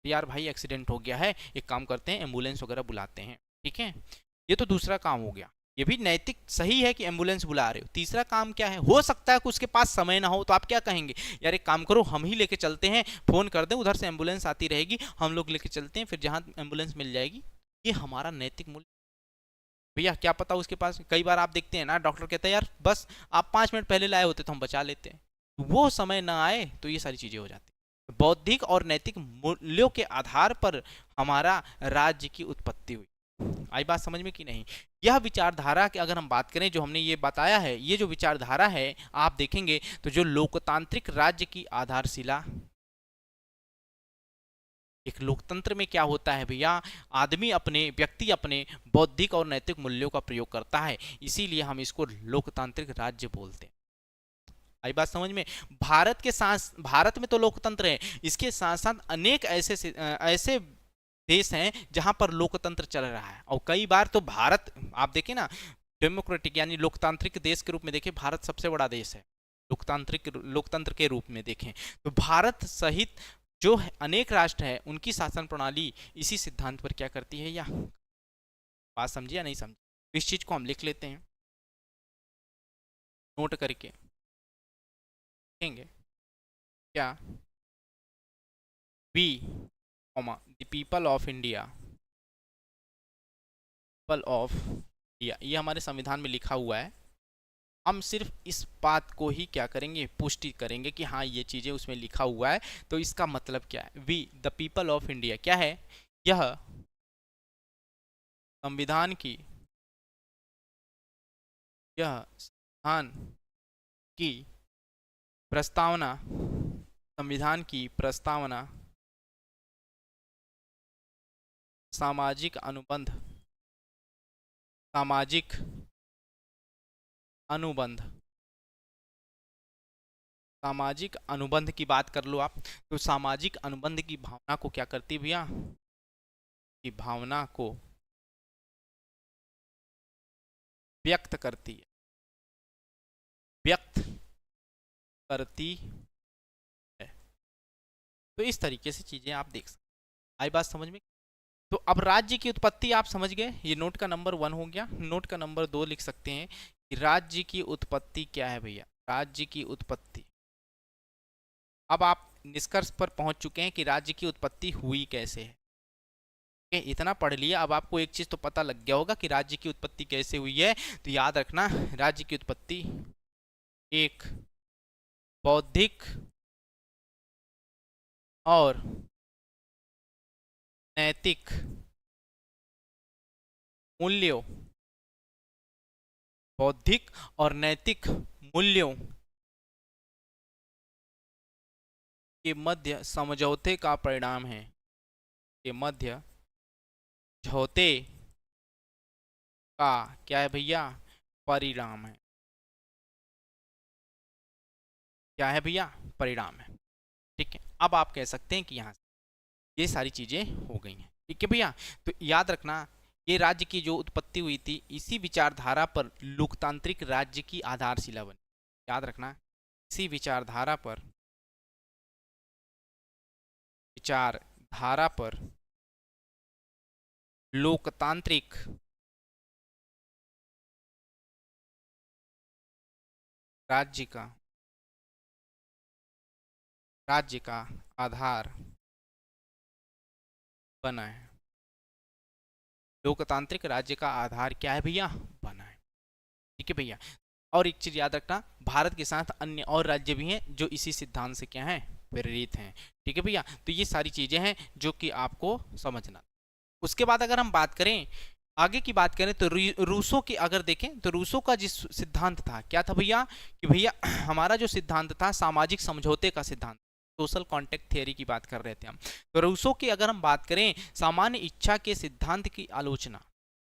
यार भाई एक्सीडेंट हो गया है, एक काम करते हैं एम्बुलेंस वगैरह बुलाते हैं। ठीक है, ये तो दूसरा काम हो गया। ये भी नैतिक सही है कि एम्बुलेंस बुला रहे हो। तीसरा काम क्या है? हो सकता है कि उसके पास समय ना हो, तो आप क्या कहेंगे? यार एक काम करो हम ही लेके चलते हैं, फोन कर दें उधर से एम्बुलेंस आती रहेगी, हम लोग लेके चलते हैं, फिर जहां एम्बुलेंस मिल जाएगी। ये हमारा नैतिक मूल्य। भैया क्या पता उसके पास, कई बार आप देखते हैं ना डॉक्टर कहता है यार बस आप 5 मिनट पहले लाए होते तो हम बचा लेते हैं, वो समय ना आए तो ये सारी चीजें हो जाती हैं। बौद्धिक और नैतिक मूल्यों के आधार पर हमारा राज्य की उत्पत्ति हुई। आई बात समझ में कि नहीं? यह विचारधारा की अगर हम बात करें, जो हमने ये बताया है, ये जो विचारधारा है आप देखेंगे तो जो लोकतांत्रिक राज्य की आधारशिला, एक लोकतंत्र में क्या होता है भैया, व्यक्ति अपने बौद्धिक और नैतिक मूल्यों का प्रयोग करता है, इसीलिए हम इसको लोकतांत्रिक राज्य बोलते हैं। आई बात समझ में? भारत में तो लोकतंत्र है, इसके साथ साथ अनेक ऐसे देश हैं जहां पर लोकतंत्र चल रहा है। और कई बार तो भारत, आप देखें ना, डेमोक्रेटिक यानी लोकतांत्रिक देश के रूप में देखें, भारत सबसे बड़ा देश है। लोकतंत्र के रूप में देखें तो भारत सहित जो अनेक राष्ट्र है उनकी शासन प्रणाली इसी सिद्धांत पर क्या करती है, या बात समझिए या नहीं समझिए? इस चीज को हम लिख लेते हैं नोट करके, देखेंगे क्या, we comma the people of India, people of India, ये हमारे संविधान में लिखा हुआ है। हम सिर्फ इस बात को ही क्या करेंगे, पुष्टि करेंगे कि हाँ ये चीजें उसमें लिखा हुआ है। तो इसका मतलब क्या है, we the people of India क्या है, यह संविधान की, यह संविधान की प्रस्तावना, संविधान की प्रस्तावना सामाजिक अनुबंध, सामाजिक अनुबंध, सामाजिक अनुबंध की बात कर लो आप, तो सामाजिक अनुबंध की भावना को क्या करती है भैया, की भावना को व्यक्त करती है, व्यक्त करती है। तो इस तरीके से चीजें आप देख सकते हैं। आई बात समझ में? तो अब राज्य की उत्पत्ति आप समझ गए, ये नोट का नंबर 1 हो गया। नोट का नंबर 2 लिख सकते हैं कि राज्य की उत्पत्ति क्या है भैया, राज्य की उत्पत्ति। अब आप निष्कर्ष पर पहुंच चुके हैं कि राज्य की उत्पत्ति हुई कैसे है। इतना पढ़ लिया, अब आपको एक चीज तो पता लग गया होगा कि राज्य की उत्पत्ति कैसे हुई है। तो याद रखना, राज्य की उत्पत्ति एक बौद्धिक और नैतिक मूल्यों, बौद्धिक और नैतिक मूल्यों के मध्य समझौते का परिणाम है, के मध्य समझौते का क्या है भैया, परिणाम है। क्या है भैया, परिणाम है। ठीक है, अब आप कह सकते हैं कि यहाँ ये सारी चीजें हो गई हैं। ठीक है भैया, तो याद रखना ये राज्य की जो उत्पत्ति हुई थी, इसी विचारधारा पर लोकतांत्रिक राज्य की आधारशिला बनी। याद रखना, इसी विचारधारा पर, विचारधारा पर लोकतांत्रिक राज्य का, राज्य का आधार बना है। लोकतांत्रिक राज्य का आधार क्या है भैया, बना है। ठीक है भैया, और एक चीज याद रखना, भारत के साथ अन्य और राज्य भी हैं जो इसी सिद्धांत से क्या हैं, प्रेरित हैं। ठीक है भैया, तो ये सारी चीजें हैं जो कि आपको समझना। उसके बाद अगर हम बात करें, आगे की बात करें, तो रूसों की अगर देखें तो रूसों का जिस सिद्धांत था, क्या था भैया, कि भैया हमारा जो सिद्धांत था सामाजिक समझौते का सिद्धांत, सोशल कॉन्ट्रैक्ट थियरी की बात कर रहे थे हम। तो रूसों की अगर हम बात करें, सामान्य इच्छा के सिद्धांत की आलोचना,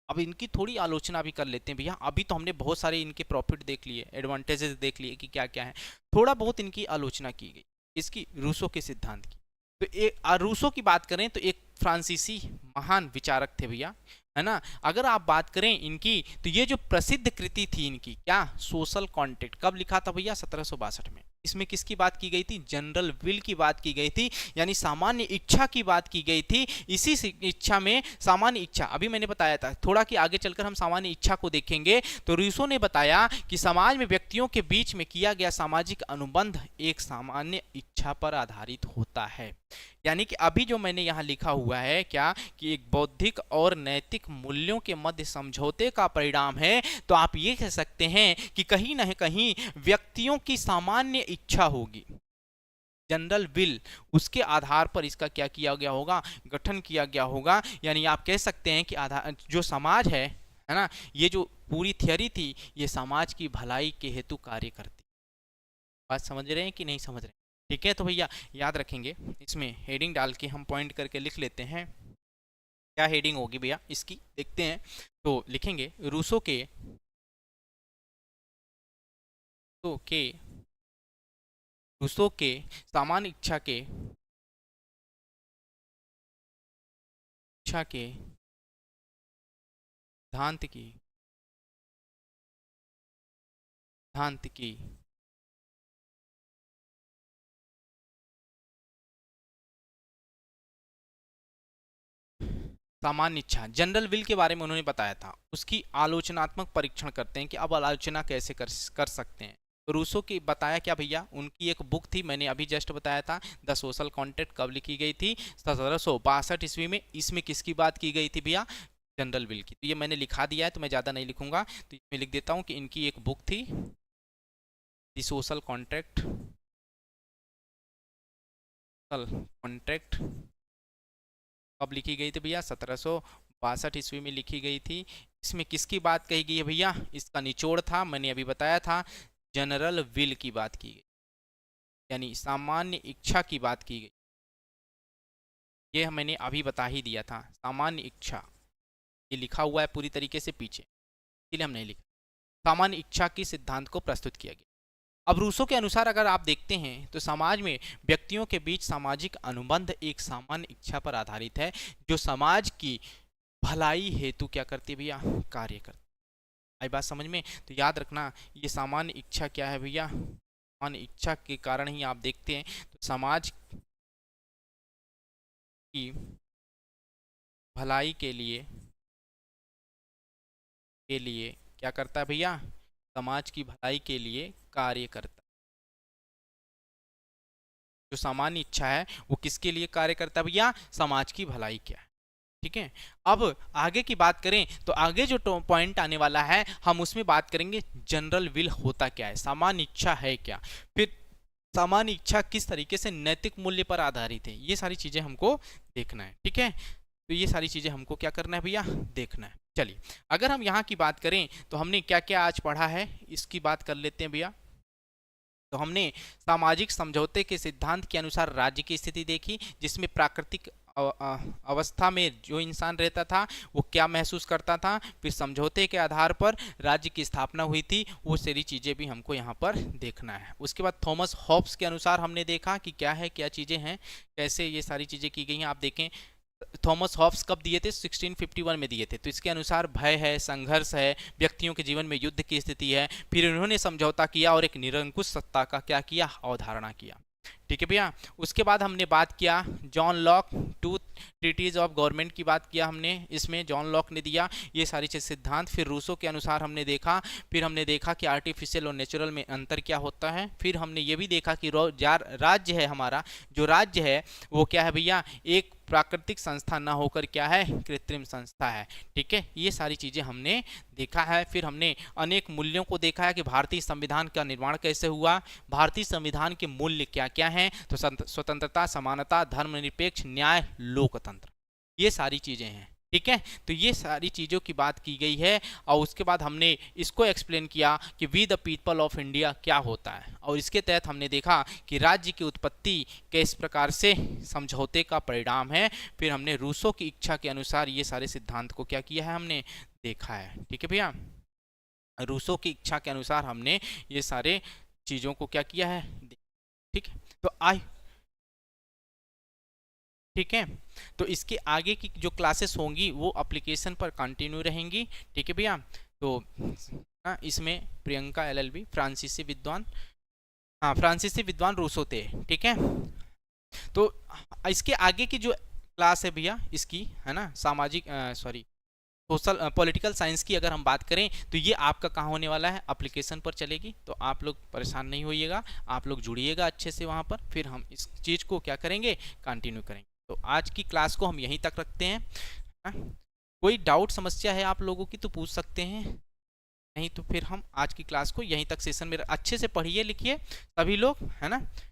अब इनकी थोड़ी आलोचना भी कर लेते हैं भैया। अभी तो हमने बहुत सारे इनके प्रॉफिट देख लिए, एडवांटेजेस देख लिए कि क्या क्या है, थोड़ा बहुत इनकी आलोचना की गई, इसकी रूसों के सिद्धांत की। तो एक रूसों की बात करें तो एक फ्रांसीसी महान विचारक थे भैया, है ना। अगर आप बात करें इनकी, तो ये जो प्रसिद्ध कृति थी इनकी, क्या, सोशल कॉन्ट्रैक्ट, कब लिखा था भैया, 1762 में। इसमें किसकी बात की गई थी, जनरल विल की बात की गई थी, यानी सामान्य इच्छा की बात की गई थी। इसी इच्छा में, सामान्य इच्छा, अभी मैंने बताया था थोड़ा कि आगे चलकर हम सामान्य इच्छा को देखेंगे। तो रूसो ने बताया कि समाज में व्यक्तियों के बीच में किया गया सामाजिक अनुबंध एक सामान्य इच्छा पर आधारित होता है। यानी कि अभी जो मैंने यहाँ लिखा हुआ है क्या, कि एक बौद्धिक और नैतिक मूल्यों के मध्य समझौते का परिणाम है। तो आप ये कह सकते हैं कि कहीं न कहीं व्यक्तियों की सामान्य इच्छा होगी, जनरल विल, उसके आधार पर इसका क्या किया गया होगा, गठन किया गया होगा। यानी आप कह सकते हैं कि आधार जो समाज है ना, ये जो पूरी थियरी थी, ये समाज की भलाई के हेतु कार्य करती। बात समझ रहे हैं कि नहीं समझ रहे हैं? ठीक है, तो भैया याद रखेंगे, इसमें हेडिंग डाल के हम पॉइंट करके लिख लेते हैं। क्या हेडिंग होगी भैया इसकी, देखते हैं। तो लिखेंगे रूसो के, तो के रूसो के सामान्य इच्छा के, इच्छा के सिद्धांत की, सिद्धांत की सामान्य इच्छा, जनरल विल के बारे में उन्होंने बताया था, उसकी आलोचनात्मक परीक्षण करते हैं कि अब आलोचना कैसे कर सकते हैं। तो रूसो की बताया क्या भैया, उनकी एक बुक थी, मैंने अभी जस्ट बताया था, द सोशल कॉन्ट्रैक्ट, कब लिखी गई थी, 1762 ईस्वी में। इसमें किसकी बात की गई थी भैया, जनरल विल की। तो ये मैंने लिखा दिया है, तो मैं ज़्यादा नहीं लिखूंगा, तो इसमें लिख देता हूँ कि इनकी एक बुक थी, द सोशल कॉन्ट्रैक्ट, कॉन्ट्रैक्ट कब लिखी गई थी भैया, 1762 ईस्वी में लिखी गई थी। इसमें किसकी बात कही गई है भैया, इसका निचोड़ था, मैंने अभी बताया था, जनरल विल की बात की गई, यानी सामान्य इच्छा की बात की गई। ये मैंने अभी बता ही दिया था, सामान्य इच्छा, ये लिखा हुआ है पूरी तरीके से पीछे, इसलिए हम नहीं लिखा। सामान्य इच्छा की सिद्धांत को प्रस्तुत किया गया। अब रूसो के अनुसार अगर आप देखते हैं तो समाज में व्यक्तियों के बीच सामाजिक अनुबंध एक सामान्य इच्छा पर आधारित है, जो समाज की भलाई हेतु क्या करती है भैया, कार्य करती। आई बात समझ में? तो याद रखना, ये सामान्य इच्छा क्या है भैया, सामान्य इच्छा के कारण ही आप देखते हैं तो समाज की भलाई के लिए क्या करता है भैया, समाज की भलाई के लिए कार्य करता है। जो सामान्य इच्छा है वो किसके लिए कार्य करता है भैया, समाज की भलाई क्या है। ठीक है, अब आगे की बात करें तो आगे जो पॉइंट आने वाला है हम उसमें बात करेंगे जनरल विल होता क्या है, सामान्य इच्छा है क्या, फिर सामान्य इच्छा किस तरीके से नैतिक मूल्य पर आधारित है, ये सारी चीजें हमको देखना है। ठीक है, तो ये सारी चीजें हमको क्या करना है भैया, देखना है। चलिए, अगर हम यहाँ की बात करें तो हमने क्या क्या आज पढ़ा है, इसकी बात कर लेते हैं भैया। तो हमने सामाजिक समझौते के सिद्धांत के अनुसार राज्य की स्थिति देखी, जिसमें प्राकृतिक अवस्था में जो इंसान रहता था वो क्या महसूस करता था, फिर समझौते के आधार पर राज्य की स्थापना हुई थी, वो सारी चीज़ें भी हमको यहाँ पर देखना है। उसके बाद थॉमस हॉब्स के अनुसार हमने देखा कि क्या है, क्या चीज़ें हैं, कैसे ये सारी चीज़ें की गई हैं। आप देखें थॉमस हॉब्स कब दिए थे, 1651 में दिए थे। तो इसके अनुसार भय है, संघर्ष है, व्यक्तियों के जीवन में युद्ध की स्थिति है, फिर उन्होंने समझौता किया और एक निरंकुश सत्ता का क्या किया, अवधारणा किया। ठीक है भैया, उसके बाद हमने बात किया John Locke, two treaties of government की बात किया हमने, इसमें जॉन लॉक ने दिया ये सारी चीज सिद्धांत। फिर रूसो के अनुसार हमने देखा, फिर हमने देखा कि आर्टिफिशियल और नेचुरल में अंतर क्या होता है। फिर हमने ये भी देखा कि राज्य है हमारा, जो राज्य है वो क्या है भैया, एक प्राकृतिक संस्था ना होकर क्या है, कृत्रिम संस्था है। ठीक है, ये सारी चीजें हमने देखा है। फिर हमने अनेक मूल्यों को देखा है कि भारतीय संविधान का निर्माण कैसे हुआ, भारतीय संविधान के मूल्य क्या क्या हैं, तो स्वतंत्रता, समानता, धर्मनिरपेक्ष, न्याय, लोकतंत्र, ये सारी चीजें हैं। ठीक है, तो ये सारी चीज़ों की बात की गई है। और उसके बाद हमने इसको एक्सप्लेन किया कि we the people of India क्या होता है, और इसके तहत हमने देखा कि राज्य की उत्पत्ति किस प्रकार से समझौते का परिणाम है। फिर हमने रूसो की इच्छा के अनुसार ये सारे सिद्धांत को क्या किया है, हमने देखा है। ठीक है भैया, रूसो की इच्छा के अनुसार हमने ये सारे चीज़ों को क्या किया है। ठीक है, तो ठीक है, तो इसके आगे की जो क्लासेस होंगी वो एप्लीकेशन पर कंटिन्यू रहेंगी। ठीक है भैया, तो इसमें प्रियंका एलएलबी, फ्रांसीसी विद्वान, हाँ फ्रांसीसी विद्वान रूसो थे। ठीक है, तो इसके आगे की जो क्लास है भैया इसकी है ना, सामाजिक सोशल पॉलिटिकल साइंस की अगर हम बात करें तो ये आपका कहाँ होने वाला है, एप्लीकेशन पर चलेगी। तो आप लोग परेशान नहीं होइएगा, आप लोग जुड़िएगा अच्छे से वहाँ पर, फिर हम इस चीज़ को क्या करेंगे, कंटिन्यू करेंगे। तो आज की क्लास को हम यहीं तक रखते हैं। कोई डाउट समस्या है आप लोगों की तो पूछ सकते हैं, नहीं तो फिर हम आज की क्लास को यहीं तक सेशन में, अच्छे से पढ़िए लिखिए सभी लोग, है ना।